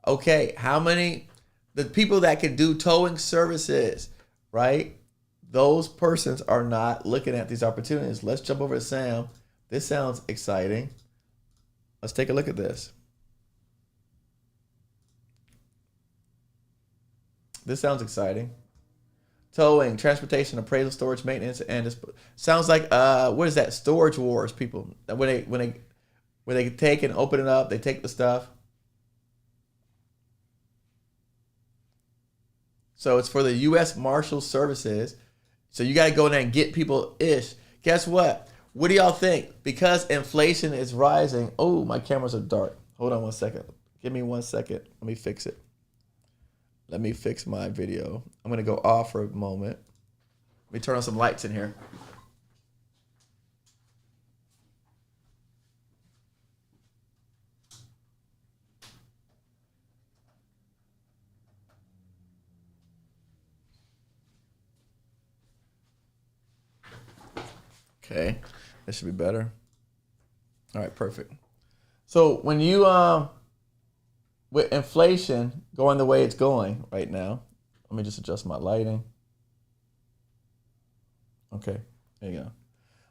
Okay, the people that can do towing services, right? Those persons are not looking at these opportunities. Let's jump over to Sam. This sounds exciting. Let's take a look at this. This sounds exciting. Towing, transportation, appraisal, storage, maintenance, and sounds like what is that? Storage wars, people. When they take and open it up, they take the stuff. So it's for the U.S. Marshal Services. So you got to go in there and get people ish. Guess what? What do y'all think? Because inflation is rising. Oh, my cameras are dark. Hold on one second. Give me 1 second. Let me fix it. Let me fix my video. I'm going to go off for a moment. Let me turn on some lights in here. Okay, that should be better. All right, perfect. So when you with inflation going the way it's going right now, let me just adjust my lighting. Okay, there you go.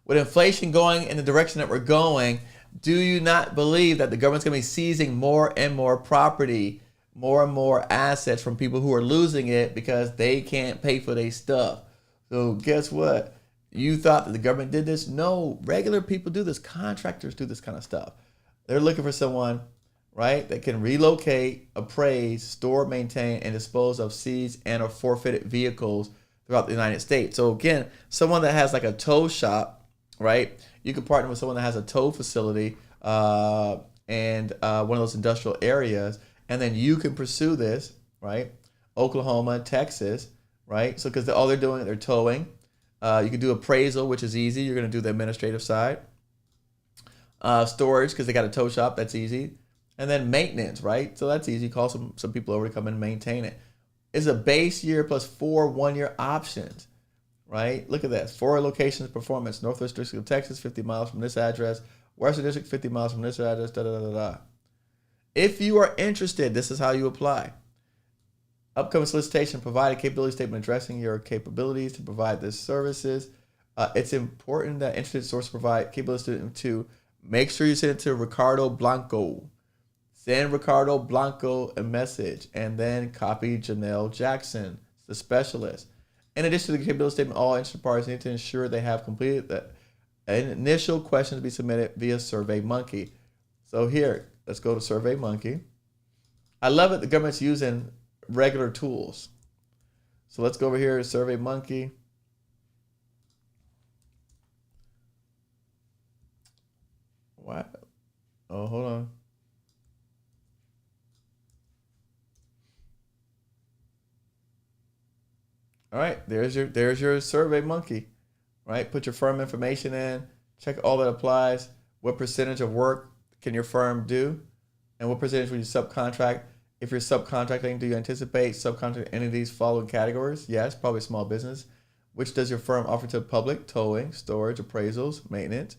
With inflation going in the direction that we're going, do you not believe that the government's going to be seizing more and more property, more and more assets from people who are losing it because they can't pay for their stuff? So guess what? You thought that the government did this? No, regular people do this. Contractors do this kind of stuff. They're looking for someone, right, that can relocate, appraise, store, maintain, and dispose of seized and or forfeited vehicles throughout the United States. So again, someone that has like a tow shop, right? You could partner with someone that has a tow facility and one of those industrial areas, and then you can pursue this, right? Oklahoma, Texas, right? So because all they're doing, they're towing. You can do appraisal, which is easy. You're going to do the administrative side. Storage, because they got a tow shop, that's easy. And then maintenance, right? So that's easy. Call some people over to come and maintain it. It's a base year plus 4 one-year options, right? Look at that. 4 locations performance. Northwest District of Texas, 50 miles from this address. Western District, 50 miles from this address, da-da-da-da-da. If you are interested, this is how you apply. Upcoming solicitation, provide a capability statement addressing your capabilities to provide this services. It's important that interested source provide capabilities to make sure you send it to Ricardo Blanco. Send Ricardo Blanco a message and then copy Janelle Jackson, the specialist. In addition to the capability statement, all interested parties need to ensure they have completed the initial questions to be submitted via SurveyMonkey. So here, let's go to SurveyMonkey. I love it. The government's using regular tools. So let's go over here to SurveyMonkey. What? Oh, hold on. All right, there's your SurveyMonkey, right? Put your firm information in, check all that applies. What percentage of work can your firm do? And what percentage will you subcontract? If you're subcontracting, do you anticipate subcontract any of these following categories? Yes, probably small business. Which does your firm offer to the public? Towing, storage, appraisals, maintenance,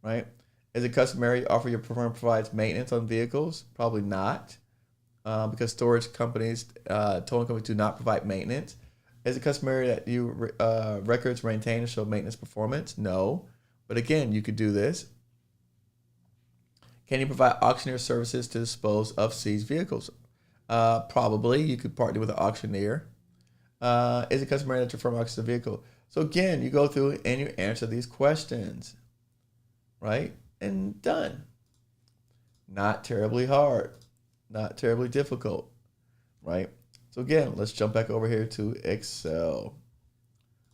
right? Is it customary to offer your firm provides maintenance on vehicles? Probably not, because storage companies, towing companies do not provide maintenance. Is it customary that you records maintain and show maintenance performance? No, but again, you could do this. Can you provide auctioneer services to dispose of seized vehicles? Probably. You could partner with an auctioneer. Is it customary that your firm auctions a vehicle? So again, you go through and you answer these questions, right? And done. Not terribly hard, not terribly difficult, right? So again, let's jump back over here to Excel.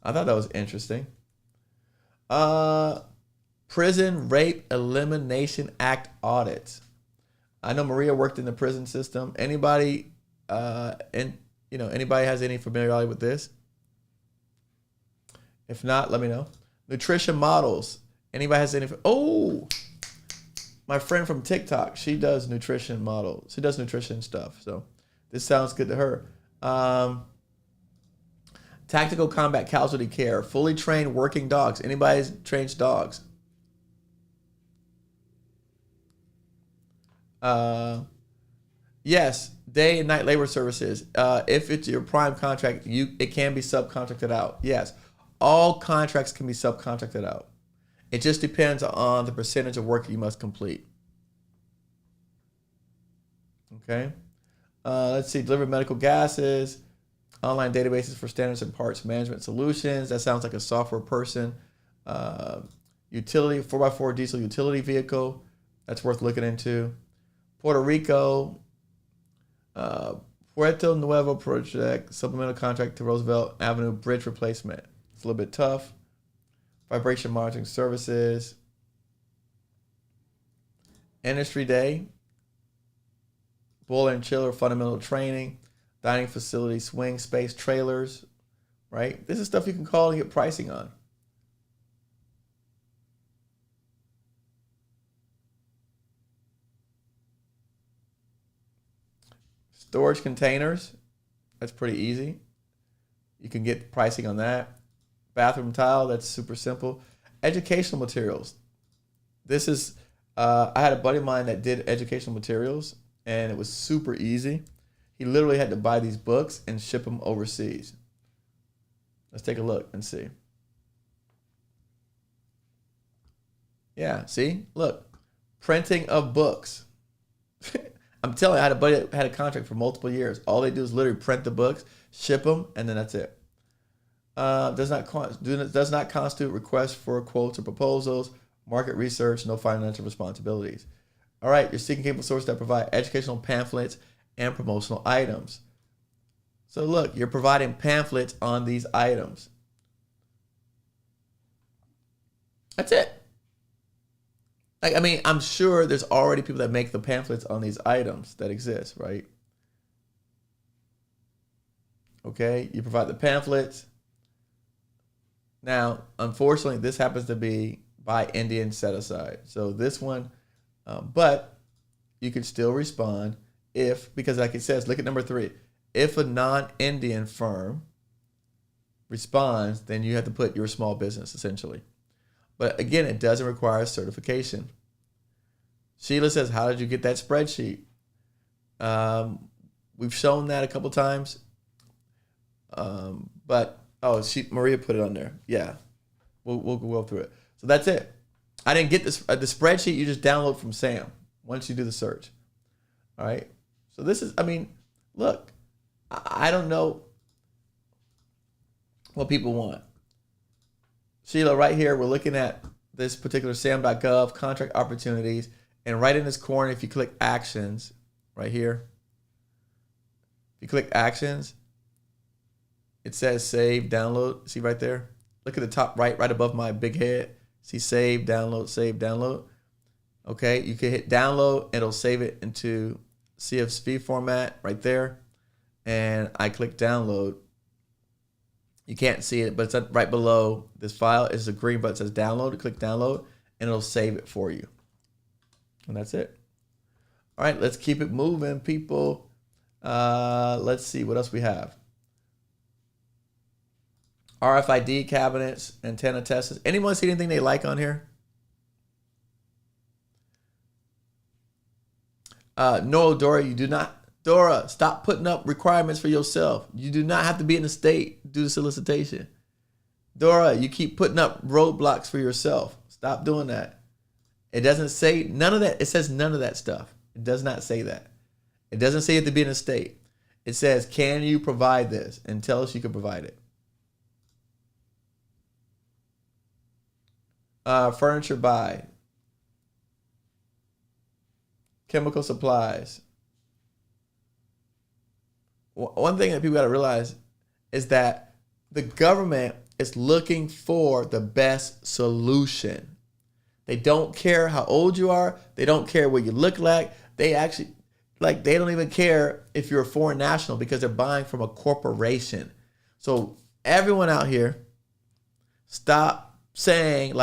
I thought that was interesting. Prison Rape Elimination Act audits. I know Maria worked in the prison system. Anybody anybody has any familiarity with this? If not, let me know. Nutrition models. Anybody has any? Oh, my friend from TikTok, she does nutrition models. She does nutrition stuff. So this sounds good to her. Tactical combat casualty care. Fully trained working dogs. Anybody trains dogs? Yes, day and night labor services. If it's your prime contract, it can be subcontracted out. Yes, all contracts can be subcontracted out. It just depends on the percentage of work you must complete. Okay. Let's see. Deliver medical gases. Online databases for standards and parts management solutions. That sounds like a software person. Utility 4x4 diesel utility vehicle. That's worth looking into. Puerto Rico. Puerto Nuevo project. Supplemental contract to Roosevelt Avenue bridge replacement. It's a little bit tough. Vibration monitoring services. Industry day. Boiler and chiller fundamental training. dining facilities, swing space, trailers, right? This is stuff you can call and get pricing on. Storage containers, that's pretty easy. You can get pricing on that. Bathroom tile, that's super simple. Educational materials. This is, I had a buddy of mine that did educational materials, and it was super easy. He literally had to buy these books and ship them overseas. Let's take a look and see. Yeah, see? Look. Printing of books. I'm telling you, I had a buddy that had a contract for multiple years. All they do is literally print the books, ship them, and then that's it. Does not constitute requests for quotes or proposals, market research, no financial responsibilities. All right, you're seeking capable sources that provide educational pamphlets and promotional items. So look, you're providing pamphlets on these items. That's it. Like, I mean, I'm sure there's already people that make the pamphlets on these items that exist, right? Okay, you provide the pamphlets. Now, unfortunately, this happens to be by Indian set aside. So this one, but you can still respond if, because like it says, look at number 3. If a non-Indian firm responds, then you have to put your small business, essentially. But again, it doesn't require certification. Sheila says, how did you get that spreadsheet? We've shown that a couple times. But, Maria put it on there. Yeah, we'll go through it. So that's it. I didn't get this. The spreadsheet you just download from SAM once you do the search. All right. So this is, I mean, look, I don't know what people want. Sheila, right here, we're looking at this particular SAM.gov contract opportunities. And right in this corner, if you click actions, right here, if you click actions, it says save, download. See right there? Look at the top right above my big head. See save, download, save, download. Okay, you can hit download. It'll save it into CSV format right there. And I click download. You can't see it, but it's right below this file. It's a green button that says download. Click download, and it'll save it for you. And that's it. All right, let's keep it moving, people. Let's see what else we have. RFID cabinets, antenna testers. Anyone see anything they like on here? No, Dora, you do not. Dora, stop putting up requirements for yourself. You do not have to be in the state to do the solicitation. Dora, you keep putting up roadblocks for yourself. Stop doing that. It doesn't say none of that. It says none of that stuff. It does not say that. It doesn't say you have to be in a state. It says, can you provide this? And tell us you can provide it. Furniture buy. Chemical supplies. One thing that people got to realize is that the government is looking for the best solution. They don't care how old you are. They don't care what you look like. They actually, they don't even care if you're a foreign national because they're buying from a corporation. So everyone out here, stop saying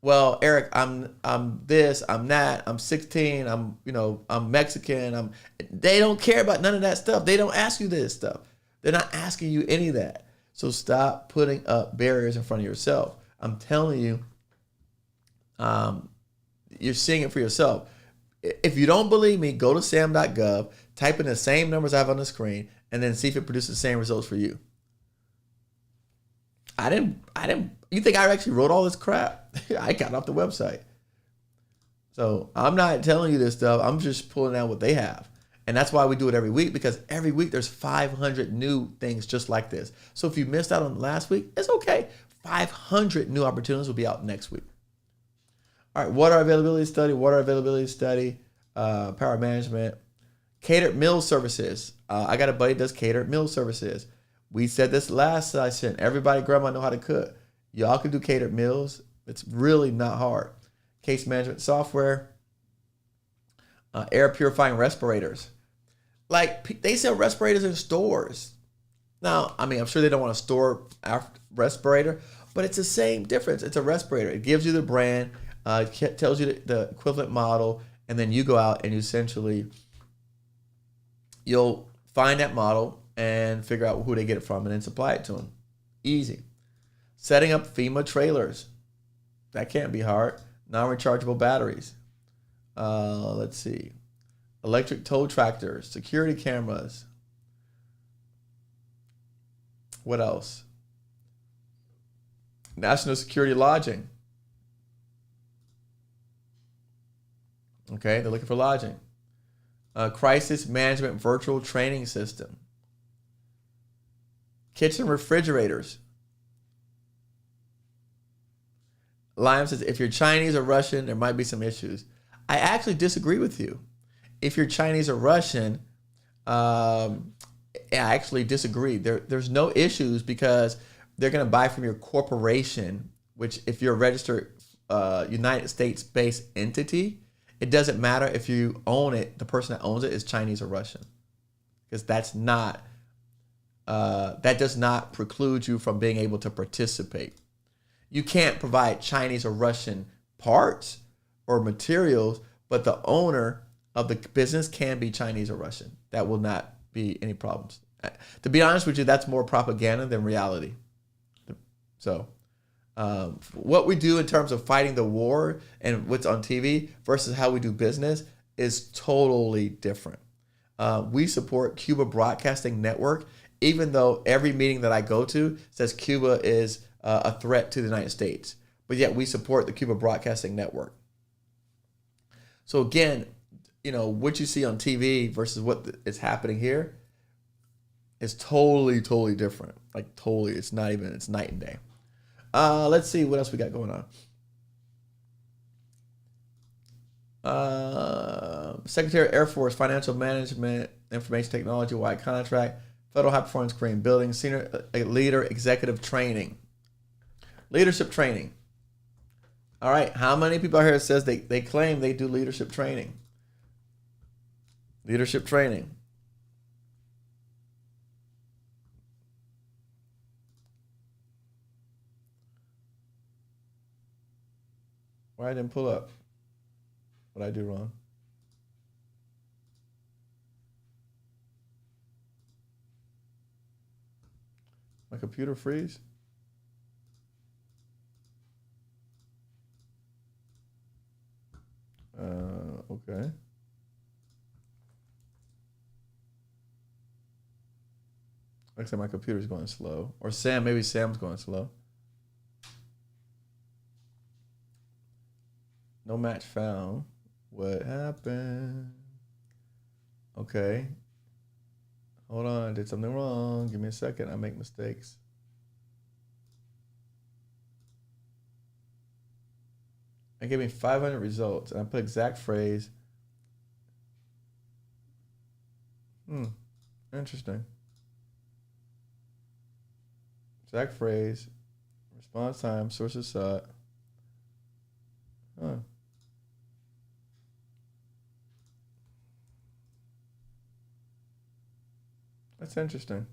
well, Eric, I'm this, I'm that, I'm 16, I'm Mexican, they don't care about none of that stuff. They don't ask you this stuff. They're not asking you any of that. So stop putting up barriers in front of yourself. I'm telling you, you're seeing it for yourself. If you don't believe me, go to SAM.gov, type in the same numbers I have on the screen, and then see if it produces the same results for you. I didn't, you think I actually wrote all this crap? I got off the website. So I'm not telling you this stuff. I'm just pulling out what they have. And that's why we do it every week, because every week there's 500 new things just like this. So if you missed out on last week, it's okay. 500 new opportunities will be out next week. All right, water availability study, power management, catered meal services. I got a buddy that does catered meal services. We said this last session. Everybody, grandma know how to cook. Y'all can do catered meals. It's really not hard. Case management software, air purifying respirators. Like, they sell respirators in stores. Now, I mean, I'm sure they don't want to store a respirator, but it's the same difference. It's a respirator. It gives you the brand, tells you the equivalent model, and then you go out and you essentially, you'll find that model and figure out who they get it from and then supply it to them. Easy. Setting up FEMA trailers. That can't be hard. Non-rechargeable batteries. Let's see. Electric tow tractors, security cameras. What else? National security lodging. Okay, they're looking for lodging. Crisis management virtual training system. Kitchen refrigerators. Lime says, if you're Chinese or Russian, there might be some issues. I actually disagree with you. If you're Chinese or Russian, I actually disagree. There's no issues because they're going to buy from your corporation, which if you're a registered United States-based entity, it doesn't matter if you own it. The person that owns it is Chinese or Russian, because that does not preclude you from being able to participate. You can't provide Chinese or Russian parts or materials, but the owner of the business can be Chinese or Russian. That will not be any problems. To be honest with you, that's more propaganda than reality. So what we do in terms of fighting the war and what's on TV versus how we do business is totally different. We support Cuba Broadcasting Network, even though every meeting that I go to says Cuba is a threat to the United States. But yet we support the Cuba Broadcasting Network. So again, what you see on TV versus what is happening here is totally, totally different. Like totally, it's night and day. Let's see what else we got going on. Secretary of Air Force, Financial Management, Information Technology, wide contract, Federal High Performance Green Building, Senior Leader, Executive Training. Leadership training. All right, how many people out here says they claim they do leadership training? Leadership training. Why I didn't pull up? What I do wrong? My computer freeze? Okay. Looks like my computer's going slow. Or maybe Sam's going slow. No match found. What happened? Okay. Hold on, I did something wrong. Give me a second. I make mistakes. It gave me 500 results, and I put exact phrase. Interesting. Exact phrase, response time, sources sought. That's interesting.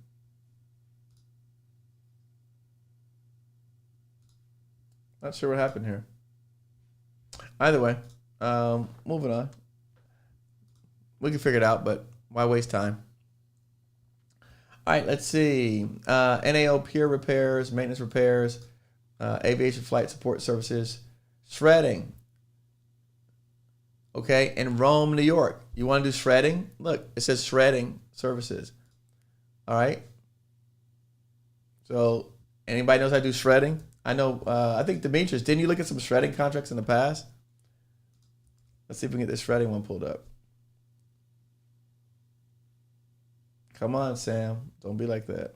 Not sure what happened here. Either way, moving on. We can figure it out, but why waste time? All right, let's see. NAO peer repairs, maintenance repairs, aviation flight support services, shredding. Okay, in Rome, New York. You want to do shredding? Look, it says shredding services. All right. So anybody knows how to do shredding? I know, I think Demetrius, didn't you look at some shredding contracts in the past? Let's see if we can get this shredding one pulled up. Come on, Sam. Don't be like that.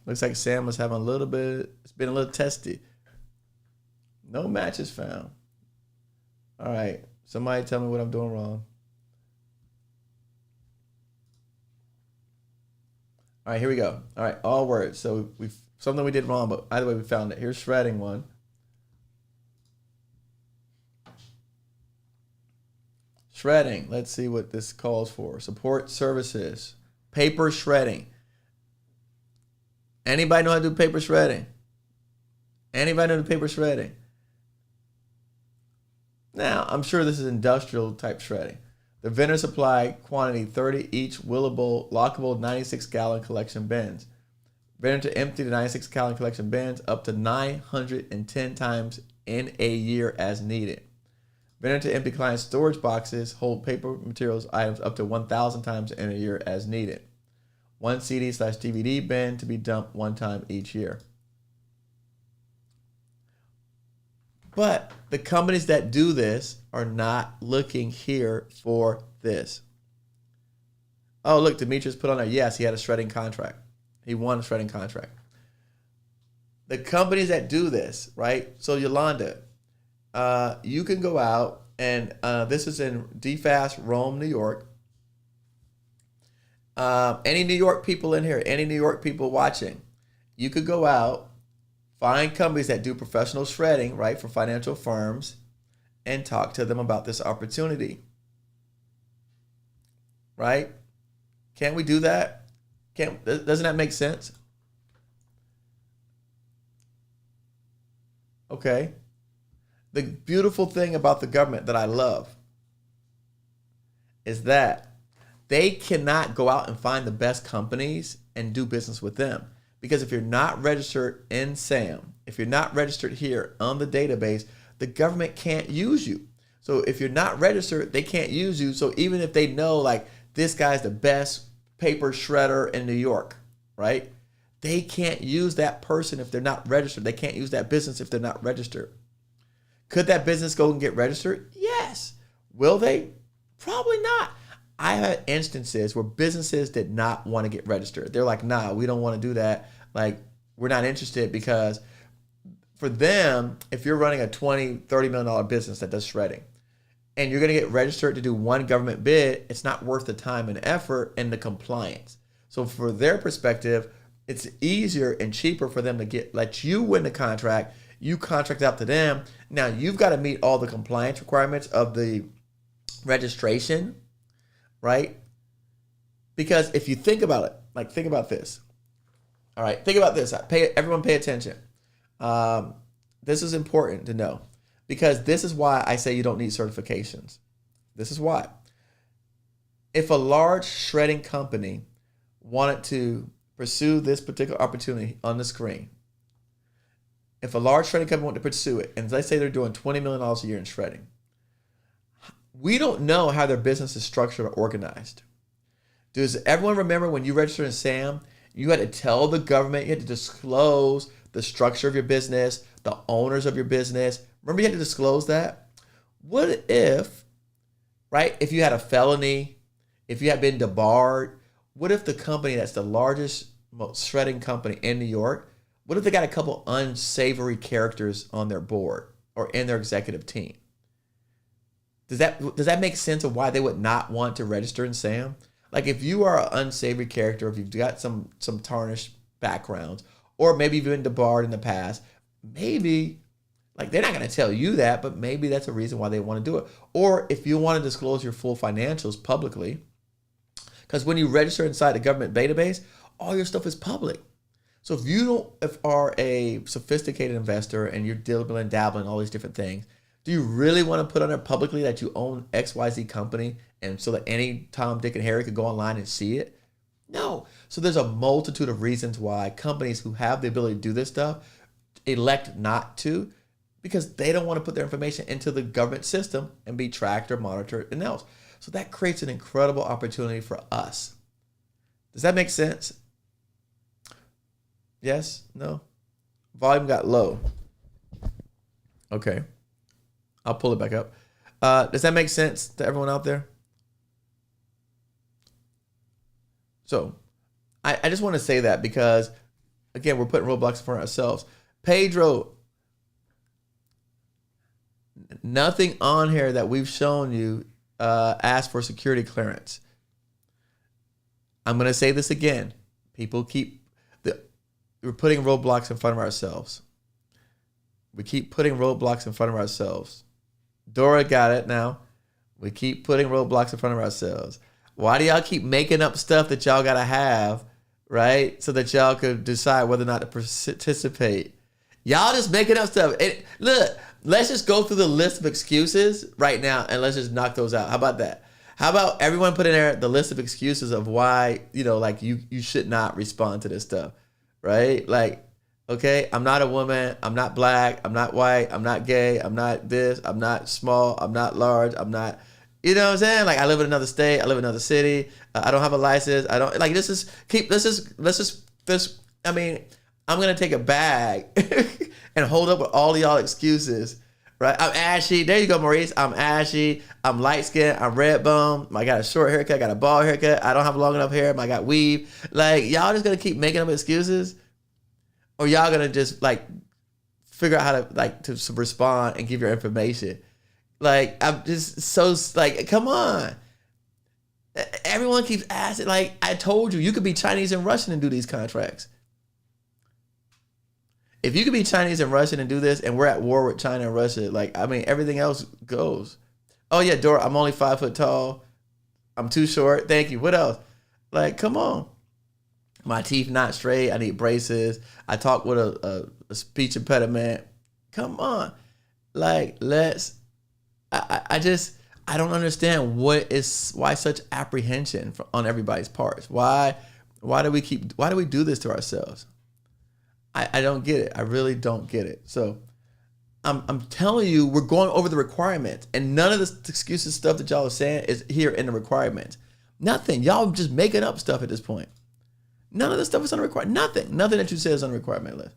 Looks like Sam was having a little bit, it's been a little testy. No matches found. All right. Somebody tell me what I'm doing wrong. All right, here we go. All right, all words. So we've something we did wrong, but either way we found it. Here's shredding one. Shredding. Let's see what this calls for. Support services. Paper shredding. Anybody know how to do paper shredding? Anybody know how to do paper shredding? Now, I'm sure this is industrial type shredding. The vendor supply quantity 30 each lockable 96 gallon collection bins. Vendor to empty the 96 gallon collection bins up to 910 times in a year as needed. Vendor to empty client storage boxes hold paper materials items up to 1,000 times in a year as needed. One CD/DVD bin to be dumped one time each year. But the companies that do this are not looking here for this. Oh, look, Demetrius put on there, yes, he had a shredding contract. He won a shredding contract. The companies that do this, right? So Yolanda, you can go out and this is in DFAS, Rome, New York. Any New York people in here, any New York people watching, you could go out, find companies that do professional shredding, right, for financial firms, and talk to them about this opportunity. Right? Can't we do that? Doesn't that make sense? Okay. The beautiful thing about the government that I love is that they cannot go out and find the best companies and do business with them. Because if you're not registered in SAM, if you're not registered here on the database, the government can't use you. So if you're not registered, they can't use you. So even if they know like this guy's the best paper shredder in New York, right? They can't use that person if they're not registered. They can't use that business if they're not registered. Could that business go and get registered? Yes. Will they? Probably not. I had instances where businesses did not want to get registered. They're like, nah, we don't want to do that. Like, we're not interested because for them, if you're running a $20, $30 million business that does shredding and you're going to get registered to do one government bid, it's not worth the time and effort and the compliance. So for their perspective, it's easier and cheaper for them to let you win the contract. You contract out to them. Now you've got to meet all the compliance requirements of the registration, right? Because if you think about it, like think about this. All right, think about this. Everyone pay attention. This is important to know because this is why I say you don't need certifications. This is why. If a large shredding company wanted to pursue this particular opportunity on the screen, if a large shredding company wanted to pursue it, and let's say they're doing $20 million a year in shredding, we don't know how their business is structured or organized. Does everyone remember when you registered in SAM, you had to tell the government, you had to disclose the structure of your business, the owners of your business? Remember you had to disclose that? What if, right, if you had a felony, if you had been debarred, what if the company that's the largest most shredding company in New York, what if they got a couple unsavory characters on their board or in their executive team? Does that make sense of why they would not want to register in SAM? Like if you are an unsavory character, if you've got some tarnished backgrounds, or maybe you've been debarred in the past, maybe, like they're not going to tell you that, but maybe that's a reason why they want to do it. Or if you want to disclose your full financials publicly, because when you register inside the government database, all your stuff is public. So if you are a sophisticated investor and you're dabbling in all these different things, do you really want to put on there publicly that you own XYZ company and so that any Tom, Dick, and Harry could go online and see it? No. So there's a multitude of reasons why companies who have the ability to do this stuff elect not to, because they don't want to put their information into the government system and be tracked or monitored and else. So that creates an incredible opportunity for us. Does that make sense? Yes? No? Volume got low. Okay. I'll pull it back up. Does that make sense to everyone out there? So I just want to say that because, again, we're putting roadblocks in front of ourselves. Pedro, nothing on here that we've shown you asks for security clearance. I'm going to say this again. We're putting roadblocks in front of ourselves. We keep putting roadblocks in front of ourselves. Dora got it now. We keep putting roadblocks in front of ourselves. Why do y'all keep making up stuff that y'all gotta have, right? So that y'all could decide whether or not to participate. Y'all just making up stuff. Look, let's just go through the list of excuses right now and let's just knock those out. How about that? How about everyone put in there the list of excuses of why, like you should not respond to this stuff, right? Like, okay, I'm not a woman, I'm not black, I'm not white, I'm not gay, I'm not this, I'm not small, I'm not large, I'm not, you know what I'm saying? Like I live in another state, I live in another city, I don't have a license, I don't, like I'm gonna take a bag and hold up with all of y'all excuses, right? I'm ashy, there you go, Maurice, I'm ashy, I'm light skinned, I'm red bone, I got a short haircut, I got a bald haircut, I don't have long enough hair, I got weave. Like y'all just gonna keep making up excuses? Or y'all gonna just like figure out how to respond and give your information? Like I'm just so like, come on. Everyone keeps asking. Like I told you, you could be Chinese and Russian and do these contracts. If you could be Chinese and Russian and do this, and we're at war with China and Russia, like I mean, everything else goes. Oh yeah, Dora, I'm only 5 foot tall. I'm too short. Thank you. What else? Like, come on. My teeth not straight. I need braces. I talk with a speech impediment. Come on. Like, I don't understand why such apprehension on everybody's parts. Why do we do this to ourselves? I don't get it. I really don't get it. So I'm telling you, we're going over the requirements, and none of this excuses stuff that y'all are saying is here in the requirements. Nothing. Y'all just making up stuff at this point. None of this stuff is on the requirement. Nothing that you say is on the requirement list.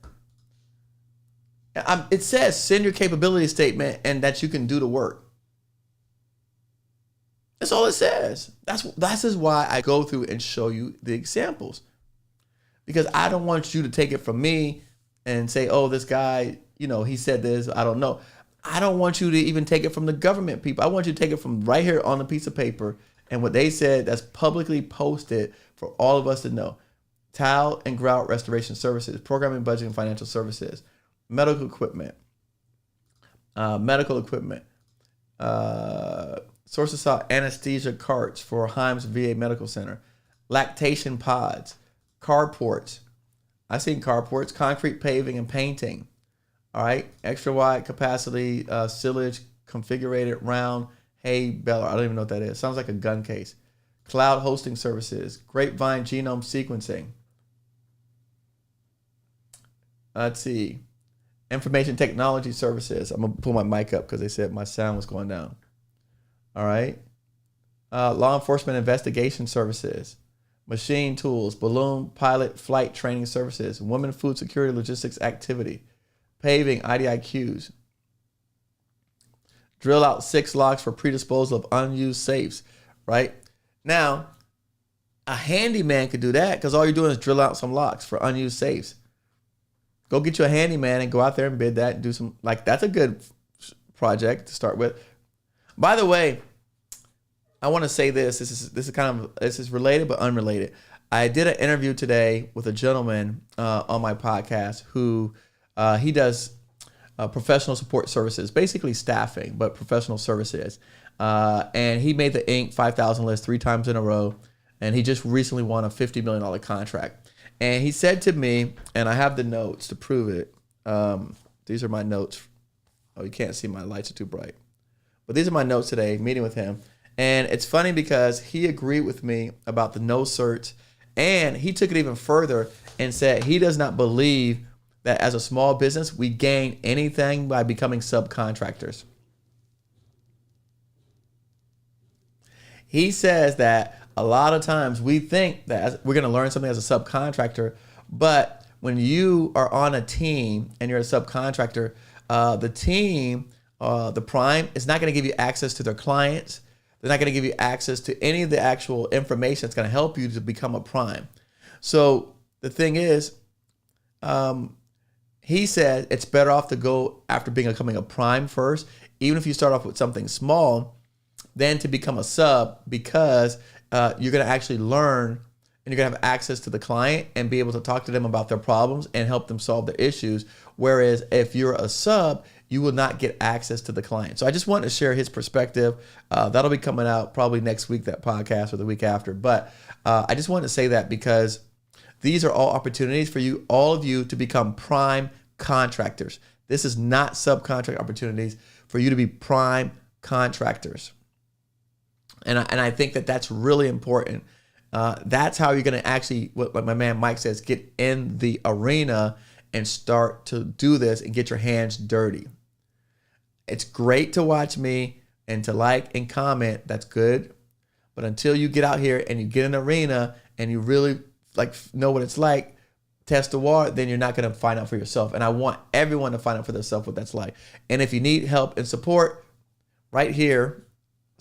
It says send your capability statement and that you can do the work. That's all it says. That's just why I go through and show you the examples. Because I don't want you to take it from me and say, oh, this guy, he said this, I don't know. I don't want you to even take it from the government people. I want you to take it from right here on a piece of paper and what they said that's publicly posted for all of us to know. Tile and grout restoration services, programming, budgeting, financial services, medical equipment, source of salt anesthesia carts for Himes VA Medical Center, lactation pods, carports. I've seen carports, concrete paving and painting. All right, extra wide capacity silage, configured round hay baler. I don't even know what that is. Sounds like a gun case. Cloud hosting services, grapevine genome sequencing. Let's see. Information technology services. I'm going to pull my mic up because they said my sound was going down. All right. Law enforcement investigation services. Machine tools. Balloon pilot flight training services. Women food security logistics activity. Paving IDIQs. Drill out 6 locks for predisposal of unused safes. Right. Now, a handyman could do that because all you're doing is drill out some locks for unused safes. Go get you a handyman and go out there and bid that and do some, like, that's a good project to start with. By the way, I want to say this. This is related but unrelated. I did an interview today with a gentleman on my podcast who he does professional support services, basically staffing, but professional services. And he made the Inc. 5,000 list 3 times in a row. And he just recently won a $50 million contract. And he said to me, and I have the notes to prove it. These are my notes. Oh, you can't see, my lights are too bright. But these are my notes today, meeting with him. And it's funny because he agreed with me about the no certs. And he took it even further and said he does not believe that as a small business, we gain anything by becoming subcontractors. He says that a lot of times we think that we're going to learn something as a subcontractor, but when you are on a team and you're a subcontractor, the team, the prime, is not going to give you access to their clients. They're not going to give you access to any of the actual information that's going to help you to become a prime. So the thing is, he said it's better off to go after becoming a prime first, even if you start off with something small, than to become a sub, because you're going to actually learn and you're going to have access to the client and be able to talk to them about their problems and help them solve their issues. Whereas if you're a sub, you will not get access to the client. So I just wanted to share his perspective. That'll be coming out probably next week, that podcast, or the week after. But I just wanted to say that because these are all opportunities for you, all of you, to become prime contractors. This is not subcontract opportunities for you to be prime contractors. And I think that that's really important. That's how you're going to actually, what my man Mike says, get in the arena and start to do this and get your hands dirty. It's great to watch me and to like and comment. That's good. But until you get out here and you get in the arena and you really know what it's like, test the water, then you're not going to find out for yourself. And I want everyone to find out for themselves what that's like. And if you need help and support, right here,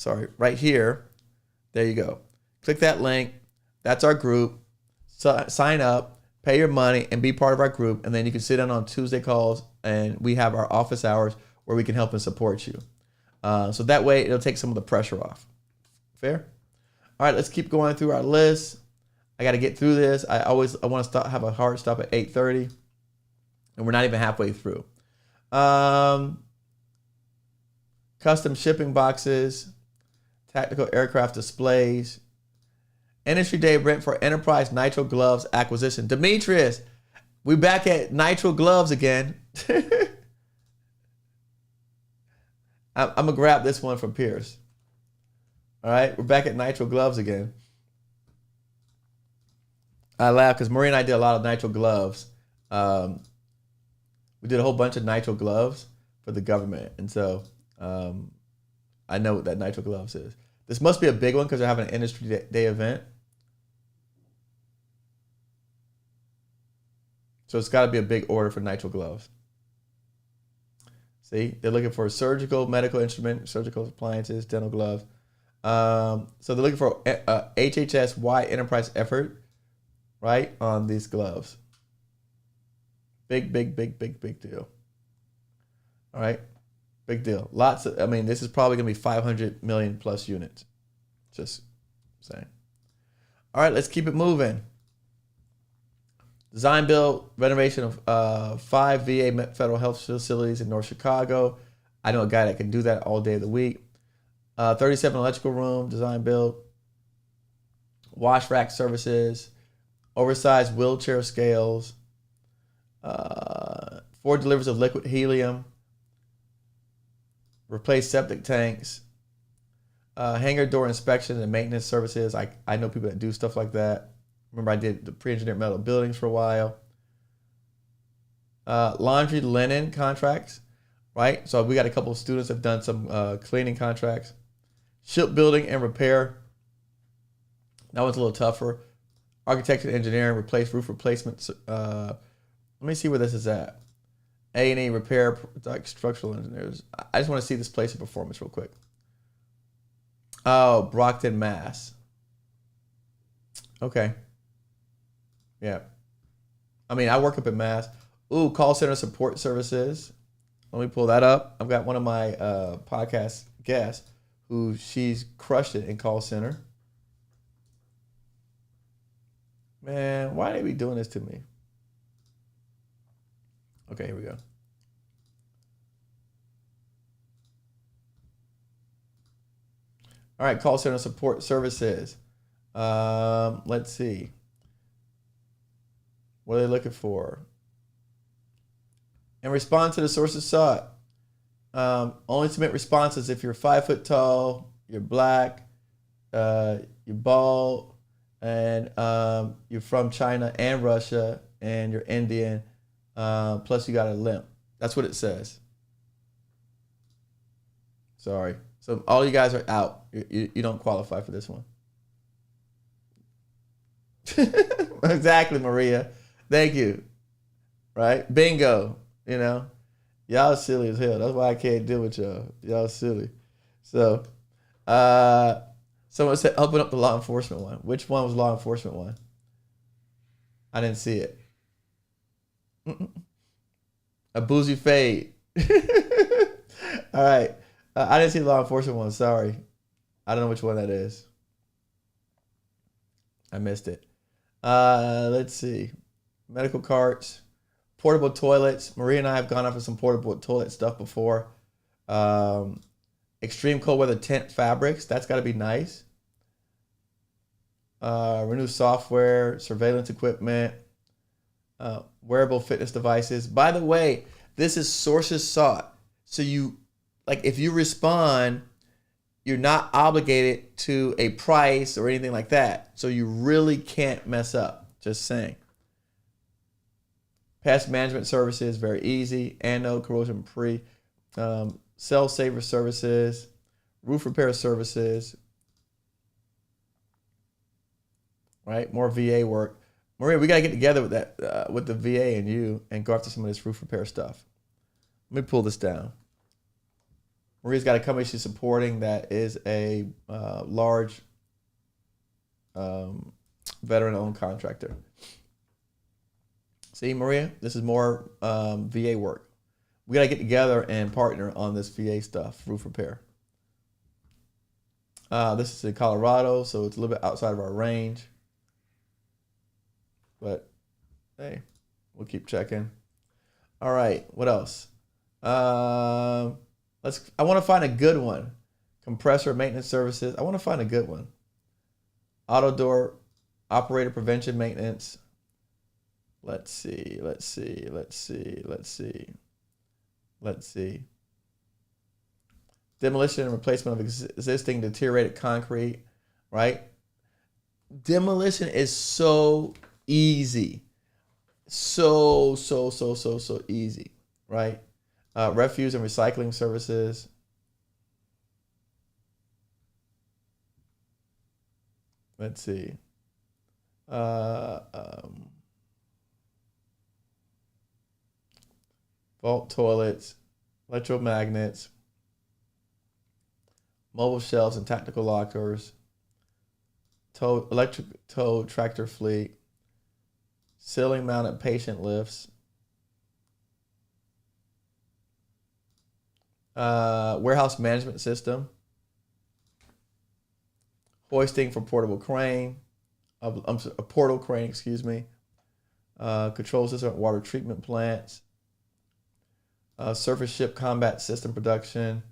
there you go. Click that link. That's our group. So, sign up, pay your money, and be part of our group. And then you can sit in on Tuesday calls, and we have our office hours where we can help and support you. So that way, it'll take some of the pressure off. Fair? All right, let's keep going through our list. I got to get through this. I want to have a hard stop at 8:30, and we're not even halfway through. Custom shipping boxes, tactical aircraft displays, industry day rent for enterprise nitro gloves acquisition. Demetrius, we back at nitro gloves again. I'm gonna grab this one from Pierce. All right, we're back at nitro gloves again. I laugh because Marie and I did a lot of nitro gloves. We did a whole bunch of nitro gloves for the government, and so I know what that nitro gloves is. This must be a big one because they're having an industry day event. So it's got to be a big order for nitro gloves. See, they're looking for surgical, medical instrument, surgical appliances, dental gloves. So they're looking for HHS-wide enterprise effort, right, on these gloves. Big deal. All right, big deal. Lots of, this is probably going to be 500 million plus units. Just saying. All right, let's keep it moving. Design, build, renovation of 5 VA federal health facilities in North Chicago. I know a guy that can do that all day of the week. 37 electrical room, design, build. Wash rack services. Oversized wheelchair scales. 4 deliveries of liquid helium. Replace septic tanks. Hangar door inspection and maintenance services. I know people that do stuff like that. Remember, I did the pre-engineered metal buildings for a while. Laundry linen contracts, right? So we got a couple of students that have done some cleaning contracts. Shipbuilding and repair. That one's a little tougher. Architecture and engineering, replace roof replacements. Let me see where this is at. A&E repair, like structural engineers. I just want to see this place of performance real quick. Oh, Brockton, Mass. Okay. Yeah. I work up in Mass. Ooh, call center support services. Let me pull that up. I've got one of my podcast guests who she's crushed it in call center. Man, why they be doing this to me? Okay, here we go. All right, call center support services. Let's see. What are they looking for? In response to the sources sought, only submit responses if you're 5 foot tall, you're black, you're bald, and you're from China and Russia, and you're Indian, plus you got a limp. That's what it says. Sorry. So all you guys are out. You don't qualify for this one. Exactly, Maria. Thank you. Right? Bingo. Y'all silly as hell. That's why I can't deal with y'all. Y'all silly. So, someone said open up the law enforcement one. Which one was law enforcement one? I didn't see it. A boozy fade. All right. I didn't see the law enforcement one. Sorry. I don't know which one that is. I missed it. Let's see. Medical carts, portable toilets. Maria and I have gone off of some portable toilet stuff before. Extreme cold weather tent fabrics. That's got to be nice. Renew software, surveillance equipment, wearable fitness devices. By the way, this is sources sought. So you, like, if you respond, you're not obligated to a price or anything like that. So you really can't mess up. Just saying. Pest management services, very easy. Anode corrosion free. Cell saver services. Roof repair services. Right? More VA work. Maria, we got to get together with that, with the VA and you, and go after some of this roof repair stuff. Let me pull this down. Maria's got a company she's supporting that is a large veteran-owned contractor. See, Maria, this is more VA work. We got to get together and partner on this VA stuff, roof repair. This is in Colorado, so it's a little bit outside of our range. But, hey, we'll keep checking. All right, what else? I want to find a good one. Compressor maintenance services. I want to find a good one. Auto door operator prevention maintenance. Let's see. Demolition and replacement of existing deteriorated concrete, right? Demolition is so easy. So easy, right? Refuse and recycling services. Let's see. Vault toilets, electromagnets, mobile shelves and tactical lockers, electric tow tractor fleet, ceiling mounted patient lifts, warehouse management system, hoisting for portable crane, a portal crane, excuse me, control system at water treatment plants, surface ship combat system production,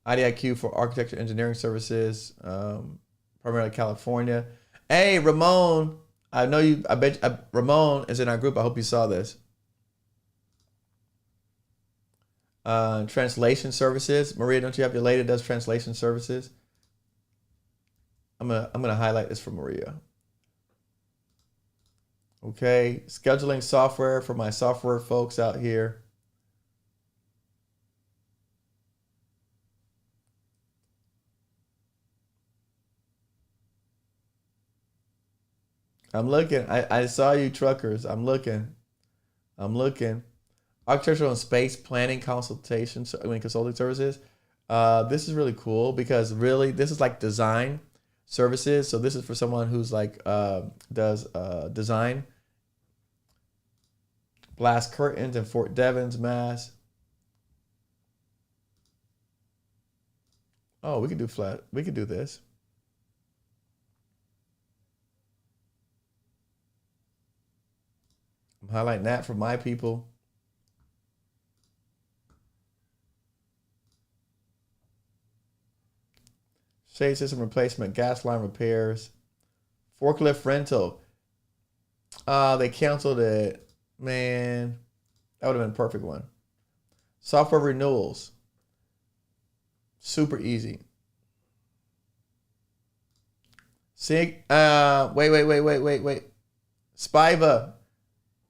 IDIQ for architecture engineering services, primarily California. Hey, Ramon, I know you. I bet Ramon is in our group. I hope you saw this. Translation services. Maria, don't you have your lady that does translation services? I'm gonna highlight this for Maria. Okay, scheduling software for my software folks out here. I'm looking. I saw you truckers. I'm looking. Architectural and space planning consulting services. This is really cool because really this is like design services. So this is for someone who's like does design. Glass curtains in Fort Devens, Mass. Oh, we could do flat. We could do this. I'm highlighting that for my people. Shade system replacement, gas line repairs, forklift rental. They canceled it. Man, that would have been a perfect one. Software renewals. Super easy. See, wait. Spiva,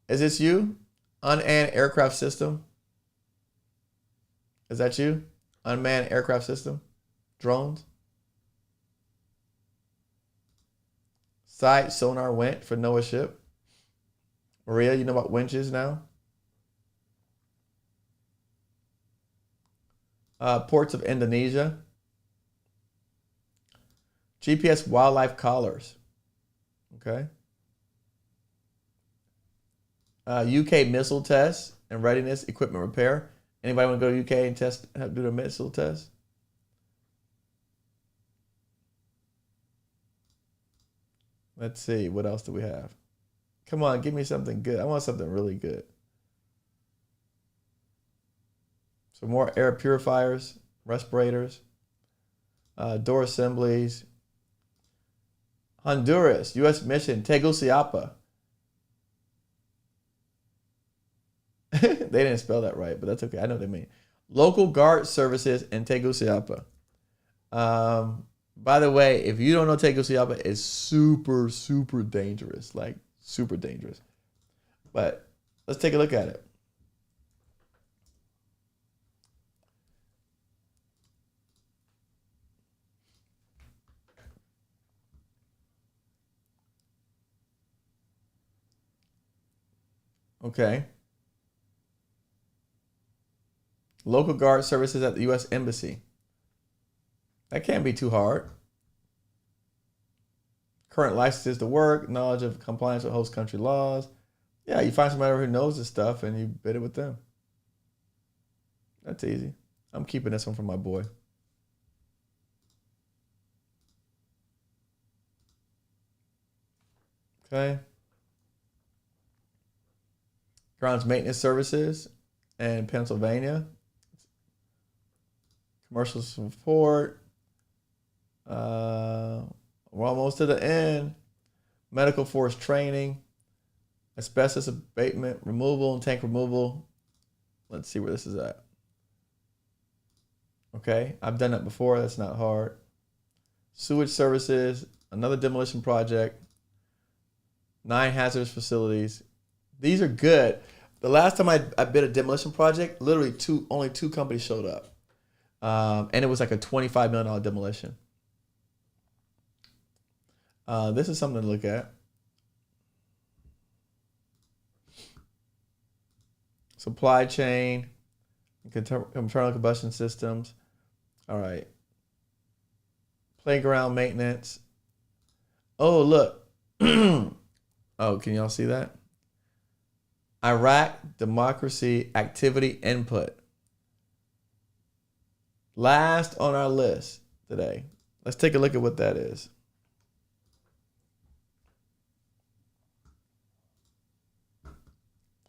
is this you? Unmanned aircraft system. Is that you? Unmanned aircraft system. Drones. Site sonar winch for NOAA ship. Maria, you know what winches now? Ports of Indonesia. GPS wildlife collars. Okay. UK missile test and readiness equipment repair. Anybody want to go to UK and do the missile test? Let's see. What else do we have? Come on, give me something good. I want something really good. So more air purifiers, respirators, door assemblies. Honduras, U.S. mission, Tegucigalpa. They didn't spell that right, but that's okay. I know what they mean. Local guard services in Tegucigalpa. By the way, if you don't know, Tegucigalpa is super, super dangerous. Like, super dangerous. But let's take a look at it. Okay. Local guard services at the U.S. Embassy. That can't be too hard. Current licenses to work, knowledge of compliance with host country laws. Yeah, you find somebody who knows this stuff and you bid it with them. That's easy. I'm keeping this one for my boy. Okay. Grounds maintenance services in Pennsylvania. Commercial support. We're almost to the end. Medical force training. Asbestos abatement, removal, and tank removal. Let's see where this is at. Okay, I've done that before. That's not hard. Sewage services, another demolition project. 9 hazardous facilities. These are good. The last time I bid a demolition project, literally only two companies showed up. And it was like a $25 million demolition. This is something to look at. Supply chain, internal combustion systems. All right. Playground maintenance. Oh, look. Oh, can y'all see that? Iraq democracy activity input. Last on our list today. Let's take a look at what that is.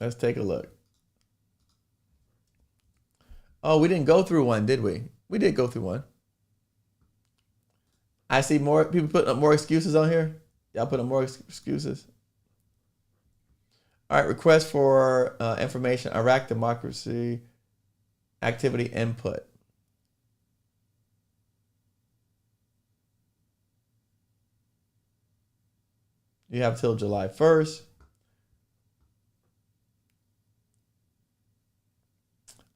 Let's take a look. Oh, we didn't go through one, did we? We did go through one. I see more people putting up more excuses on here. Y'all put up more excuses. All right, request for information, Iraq democracy activity input. You have till July 1st.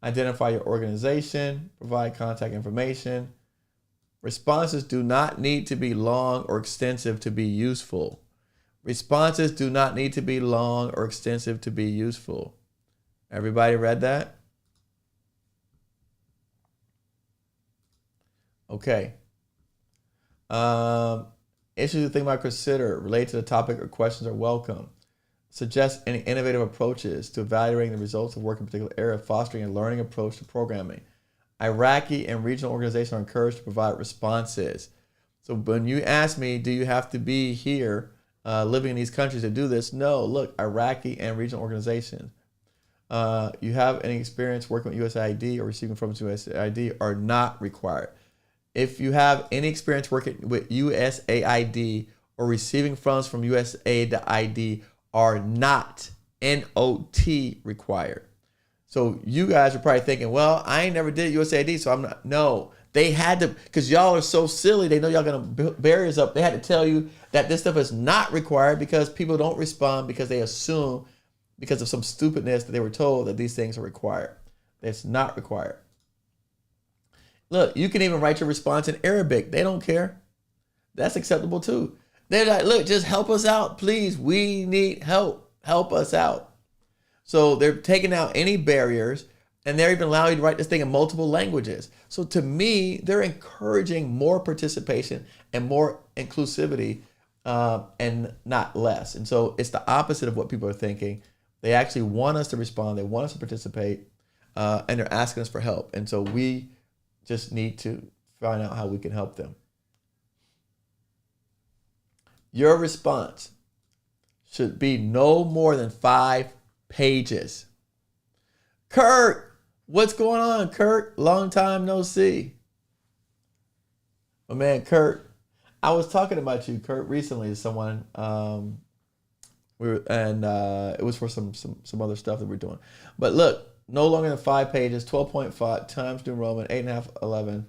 Identify your organization, provide contact information. Responses do not need to be long or extensive to be useful. Responses do not need to be long or extensive to be useful. Everybody read that? Okay. Issues to think about, consider, relate to the topic or questions are welcome. Suggest any innovative approaches to evaluating the results of work in a particular area, fostering a learning approach to programming. Iraqi and regional organizations are encouraged to provide responses. So when you ask me, do you have to be here living in these countries to do this? No, look, Iraqi and regional organizations. You have any experience working with USAID or receiving funds from USAID are not required. If you have any experience working with USAID or receiving funds from USAID are not NOT required. So you guys are probably thinking, well, I ain't never did USAID, so I'm not. No, they had to, because y'all are so silly. They know y'all going to build barriers up. They had to tell you that this stuff is not required because people don't respond because they assume because of some stupidness that they were told that these things are required. It's not required. Look, you can even write your response in Arabic. They don't care. That's acceptable too. They're like, look, just help us out, please. We need help. Help us out. So they're taking out any barriers, and they're even allowing you to write this thing in multiple languages. So to me, they're encouraging more participation and more inclusivity and not less. And so it's the opposite of what people are thinking. They actually want us to respond. They want us to participate, and they're asking us for help. And so we just need to find out how we can help them. Your response should be no more than 5 pages. Kurt, what's going on, Kurt? Long time no see. My man, Kurt. I was talking about you, Kurt, recently to someone. It was for some other stuff that we're doing. But look, no longer than 5 pages, 12.5 times New Roman, 8.5, 11.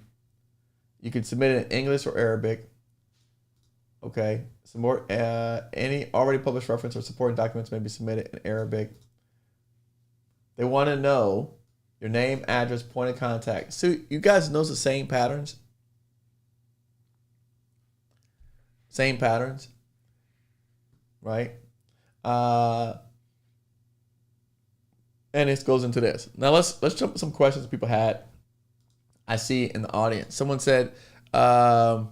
You can submit it in English or Arabic. Okay. Some more. Any already published reference or supporting documents may be submitted in Arabic. They want to know your name, address, point of contact. So you guys know the same patterns? Same patterns, right? And it goes into this. Now let's jump to some questions people had. I see in the audience. Someone said, how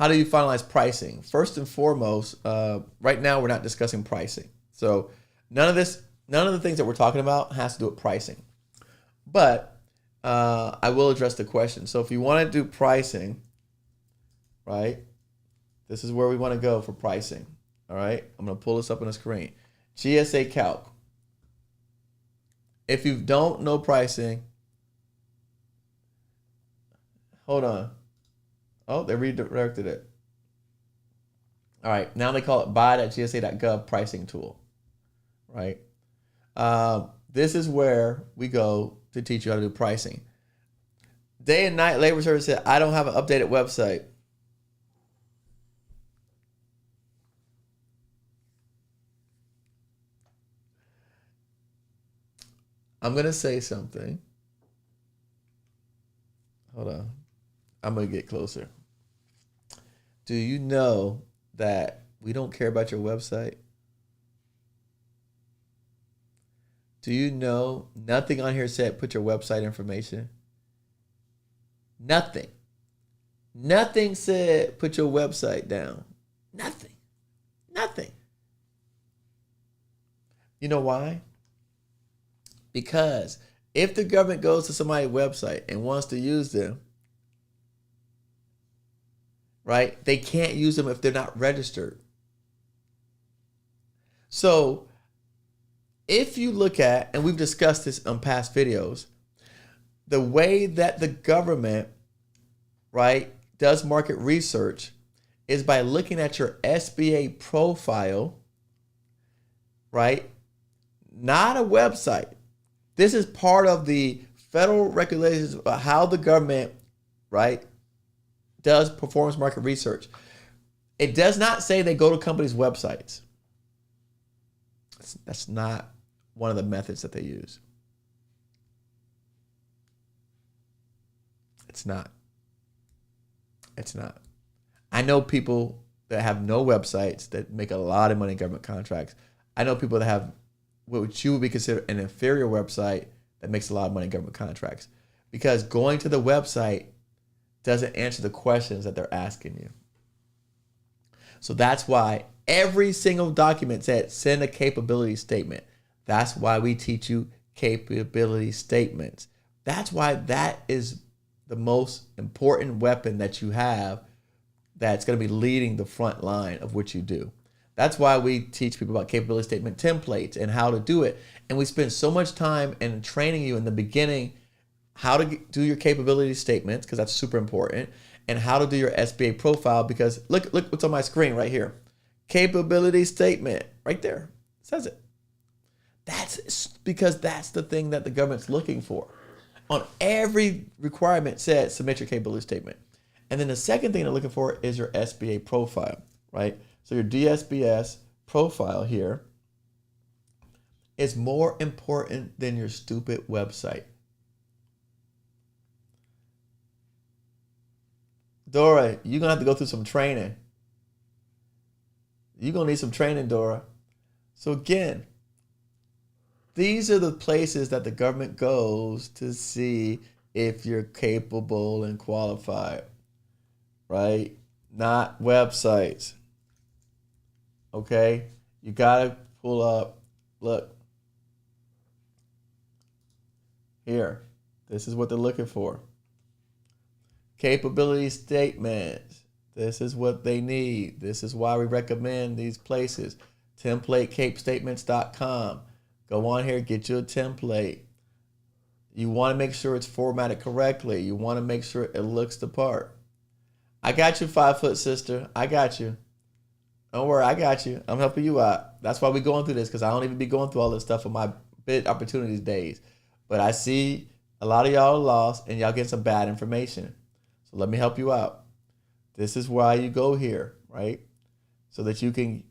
do you finalize pricing? First and foremost, right now we're not discussing pricing. So none of the things that we're talking about has to do with pricing. But I will address the question. So if you want to do pricing, right? This is where we want to go for pricing. All right. I'm going to pull this up on the screen. GSA Calc. If you don't know pricing, hold on. Oh, they redirected it. All right. Now they call it buy.gsa.gov pricing tool. Right. This is where we go to teach you how to do pricing. Day and Night Labor Service said, I don't have an updated website. I'm going to say something. Hold on. I'm going to get closer. Do you know that we don't care about your website? Do you know nothing on here said put your website information? Nothing. Nothing said put your website down. Nothing. Nothing. You know why? Because if the government goes to somebody's website and wants to use them, right, they can't use them if they're not registered. So if you look at, and we've discussed this on past videos, the way that the government, right, does market research is by looking at your SBA profile, right, not a website. This is part of the federal regulations about how the government, right, does performance market research. It does not say they go to companies' websites. That's not one of the methods that they use. It's not. It's not. I know people that have no websites that make a lot of money in government contracts. I know people that have what you would be considered an inferior website that makes a lot of money in government contracts. Because going to the website doesn't answer the questions that they're asking you. So that's why every single document said send a capability statement. That's why we teach you capability statements. That's why that is the most important weapon that you have that's going to be leading the front line of what you do. That's why we teach people about capability statement templates and how to do it. And we spend so much time in training you in the beginning how to do your capability statements, because that's super important, and how to do your SBA profile, because look what's on my screen right here. Capability statement right there. It says it. That's because that's the thing that the government's looking for. On every requirement said submit your capability statement. And then the second thing they're looking for is your SBA profile, right? So your DSBS profile here is more important than your stupid website. Dora, you're going to have to go through some training. You're going to need some training, Dora. So again, these are the places that the government goes to see if you're capable and qualified, right? Not websites. Okay? You got to pull up. Look. Here. This is what they're looking for. Capability statements. This is what they need. This is why we recommend these places. TemplateCapeStatements.com. Go on here, get you a template. You want to make sure it's formatted correctly. You want to make sure it looks the part. I got you, 5-foot sister. I got you. Don't worry, I got you. I'm helping you out. That's why we're going through this, because I don't even be going through all this stuff on my bid opportunities days. But I see a lot of y'all are lost and y'all get some bad information. So let me help you out. This is why you go here, right? So that you can,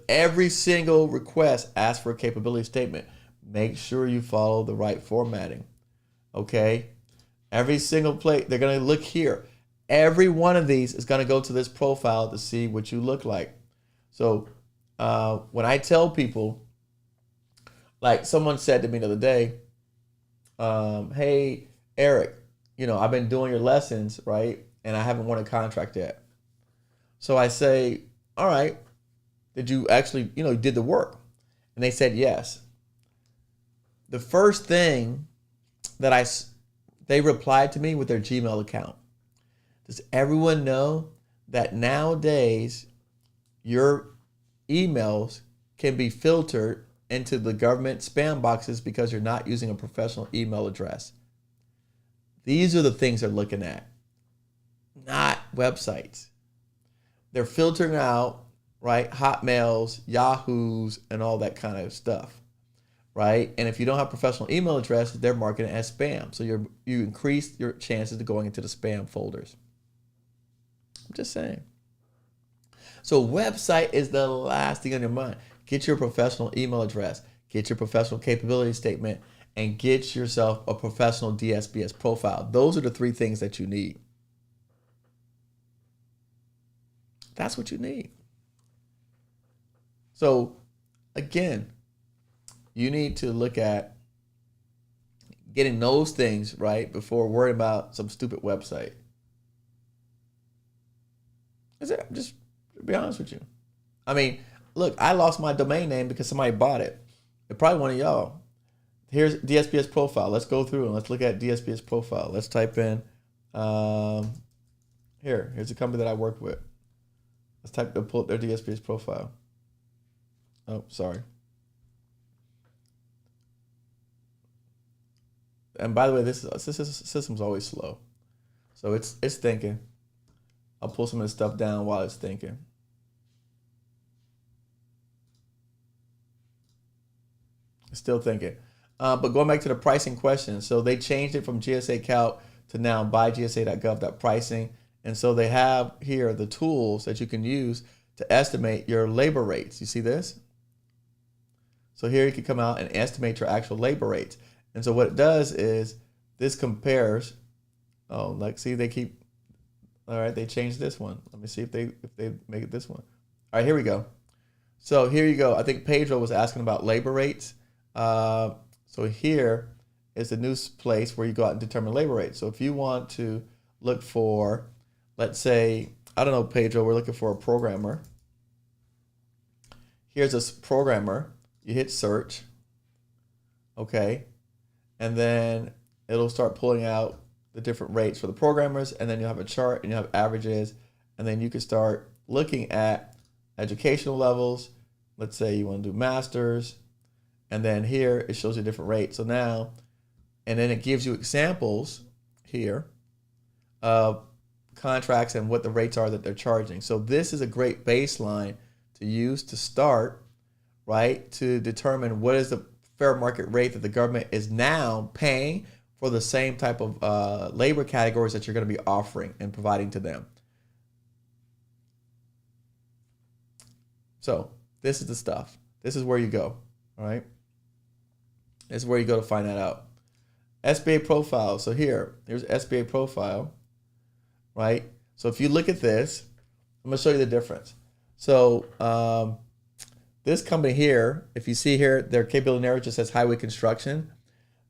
every single request asks for a capability statement. Make sure you follow the right formatting, okay? Every single plate, they're gonna look here. Every one of these is gonna go to this profile to see what you look like. So when I tell people, like someone said to me the other day, hey, Eric, I've been doing your lessons, right? And I haven't won a contract yet. So I say, all right, did you actually, did the work? And they said yes. The first thing that they replied to me with their Gmail account. Does everyone know that nowadays your emails can be filtered into the government spam boxes because you're not using a professional email address? These are the things they're looking at, not websites. They're filtering out, right, Hotmails, Yahoos, and all that kind of stuff, right? And if you don't have professional email addresses, they're marking it as spam. So you increase your chances of going into the spam folders. I'm just saying. So website is the last thing on your mind. Get your professional email address, get your professional capability statement, and get yourself a professional DSBS profile. Those are the three things that you need. That's what you need. So again, you need to look at getting those things right before worrying about some stupid website. Just to be honest with you. I mean, look, I lost my domain name because somebody bought it. It's probably one of y'all. Here's DSBS profile. Let's go through and let's look at DSBS profile. Let's type in, here's a company that I work with. Let's pull up their DSBS profile. Oh, sorry. And by the way, this system's always slow. So it's thinking. I'll pull some of this stuff down while it's thinking. It's still thinking. But going back to the pricing question, so they changed it from GSA Calc to now bygsa.gov.pricing. And so they have here the tools that you can use to estimate your labor rates. You see this? So here you can come out and estimate your actual labor rates. And so what it does is this compares. Oh, like see, they keep. All right, they changed this one. Let me see if they make it this one. All right, here we go. So here you go. I think Pedro was asking about labor rates. So here is the new place where you go out and determine labor rates. So if you want to look for, let's say, I don't know, Pedro, we're looking for a programmer. Here's a programmer. You hit search. Okay. And then it'll start pulling out the different rates for the programmers. And then you'll have a chart and you have averages. And then you can start looking at educational levels. Let's say you want to do masters. And then here it shows you different rates. So now, and then it gives you examples here of contracts and what the rates are that they're charging. So this is a great baseline to use to start, right, to determine what is the fair market rate that the government is now paying for the same type of labor categories that you're going to be offering and providing to them. So this is the stuff. This is where you go, all right? This is where you go to find that out. SBA profile. So here's SBA profile, right? So if you look at this, I'm going to show you the difference. So this company here, if you see here, their capability narrative just says highway construction.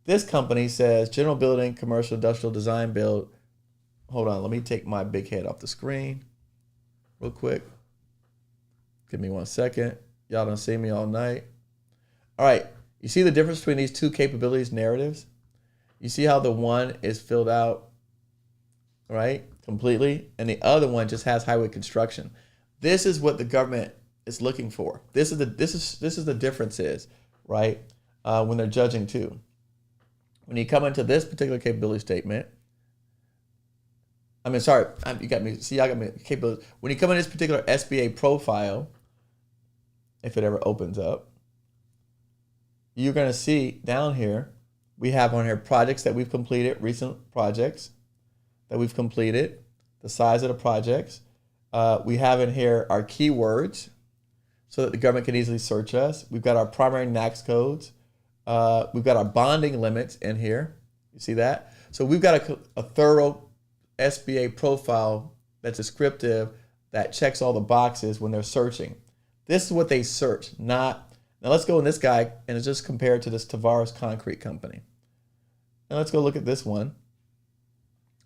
This company says general building, commercial, industrial, design, build. Hold on, let me take my big head off the screen real quick. Give me 1 second. Y'all don't see me all night. All right, you see the difference between these two capabilities narratives? You see how the one is filled out, right? completely, and the other one just has highway construction. This is what the government is looking for. This is the difference, right? When they're judging too. When you come into this particular capability statement, you got me. See, I got me capability. When you come in this particular SBA profile, if it ever opens up, you're going to see down here, we have on here projects that we've completed, recent projects that we've completed, the size of the projects. We have in here our keywords so that the government can easily search us. We've got our primary NAICS codes. We've got our bonding limits in here. You see that? So we've got a thorough SBA profile that's descriptive, that checks all the boxes when they're searching. This is what they search, not... Now let's go in this guy and it's just compared to this Tavares Concrete Company. And let's go look at this one.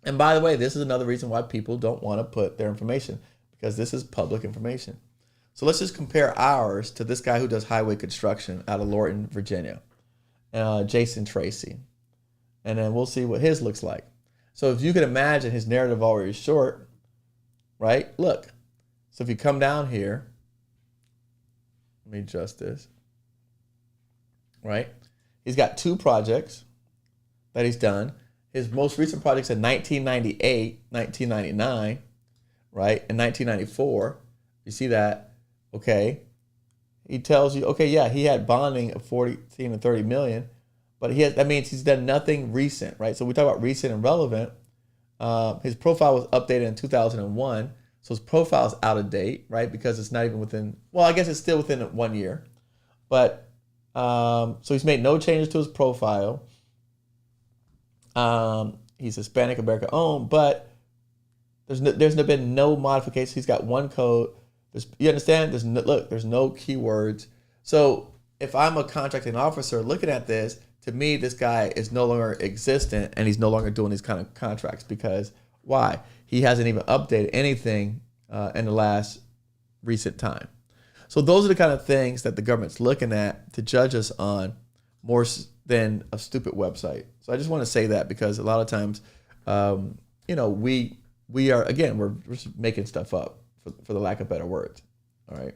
And by the way, this is another reason why people don't want to put their information, because this is public information. So let's just compare ours to this guy who does highway construction out of Lorton, Virginia, Jason Tracy. And then we'll see what his looks like. So if you can imagine, his narrative already short, right? Look. So if you come down here, let me adjust this. Right? He's got 2 projects that he's done. His most recent projects in 1998, 1999, right? And 1994. You see that? Okay. He tells you, okay, yeah, he had bonding of 14 to 30 million, but that means he's done nothing recent, right? So we talk about recent and relevant. His profile was updated in 2001. So his profile is out of date, right? Because it's not even within, well, I guess it's still within 1 year. But so he's made no changes to his profile. He's Hispanic American owned, but there's been no modifications. He's got 1 code. You understand? There's no keywords. So if I'm a contracting officer looking at this, to me, this guy is no longer existent and he's no longer doing these kind of contracts. Because why? He hasn't even updated anything in the last recent time. So those are the kind of things that the government's looking at to judge us on, more than a stupid website. So I just want to say that, because a lot of times, we are, again, we're just making stuff up for the lack of better words. All right.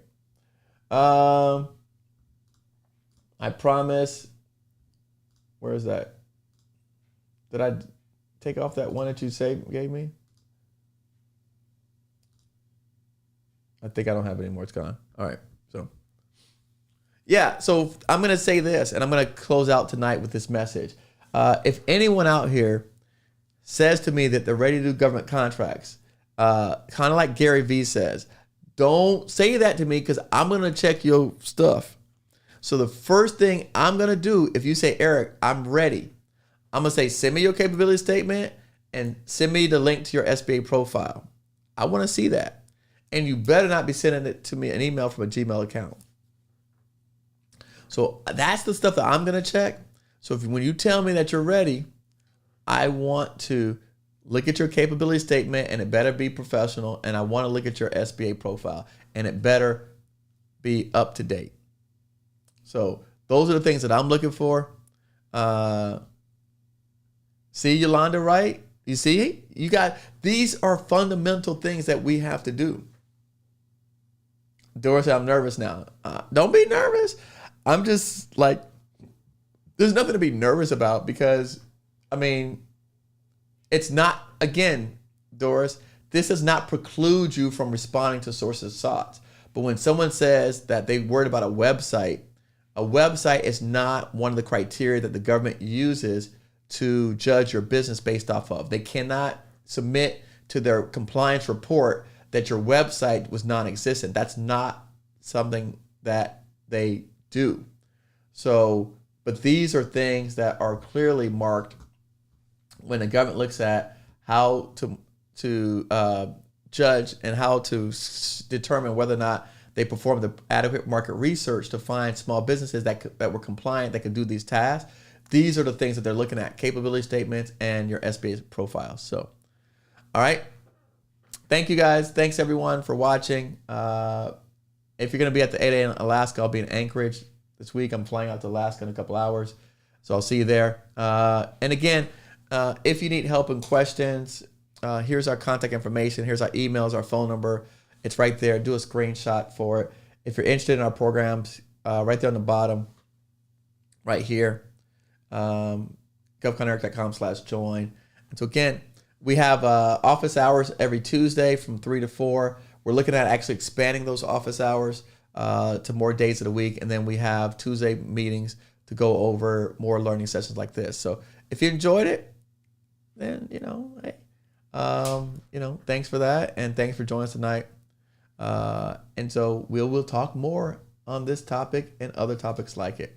I promise. Where is that? Did I take off that one that you gave me? I think I don't have it anymore. It's gone. All right. So, yeah. So I'm going to say this, and I'm going to close out tonight with this message. If anyone out here says to me that they're ready to do government contracts, kind of like Gary Vee says, don't say that to me, because I'm going to check your stuff. So the first thing I'm going to do, if you say, Eric, I'm ready, I'm going to say, send me your capability statement and send me the link to your SBA profile. I want to see that. And you better not be sending it to me an email from a Gmail account. So that's the stuff that I'm going to check. So when you tell me that you're ready, I want to look at your capability statement, and it better be professional. And I want to look at your SBA profile, and it better be up to date. So those are the things that I'm looking for. See, Yolanda, right? You see, these are fundamental things that we have to do. Doris, I'm nervous now. Don't be nervous. I'm just like, there's nothing to be nervous about, because, I mean, it's not, again, Doris, this does not preclude you from responding to sources sought. But when someone says that they're worried about a website is not one of the criteria that the government uses to judge your business based off of. They cannot submit to their compliance report that your website was non-existent. That's not something that they do. So, but these are things that are clearly marked when the government looks at how to judge and how to determine whether or not they perform the adequate market research to find small businesses that were compliant, that could do these tasks. These are the things that they're looking at: capability statements and your SBA profile. So, all right. Thank you guys. Thanks everyone for watching. If you're going to be at the 8 a.m. Alaska, I'll be in Anchorage this week. I'm flying out to Alaska in a couple hours. So I'll see you there. And again, if you need help and questions, Here's our contact information. Here's our emails, our phone number. It's right there. Do a screenshot for it. If you're interested in our programs, right there on the bottom, right here, govconeric.com/join. And so again, we have office hours every Tuesday from 3 to 4. We're looking at actually expanding those office hours to more days of the week. And then we have Tuesday meetings to go over more learning sessions like this. So if you enjoyed it, then, hey, thanks for that. And thanks for joining us tonight. And so we'll talk more on this topic and other topics like it.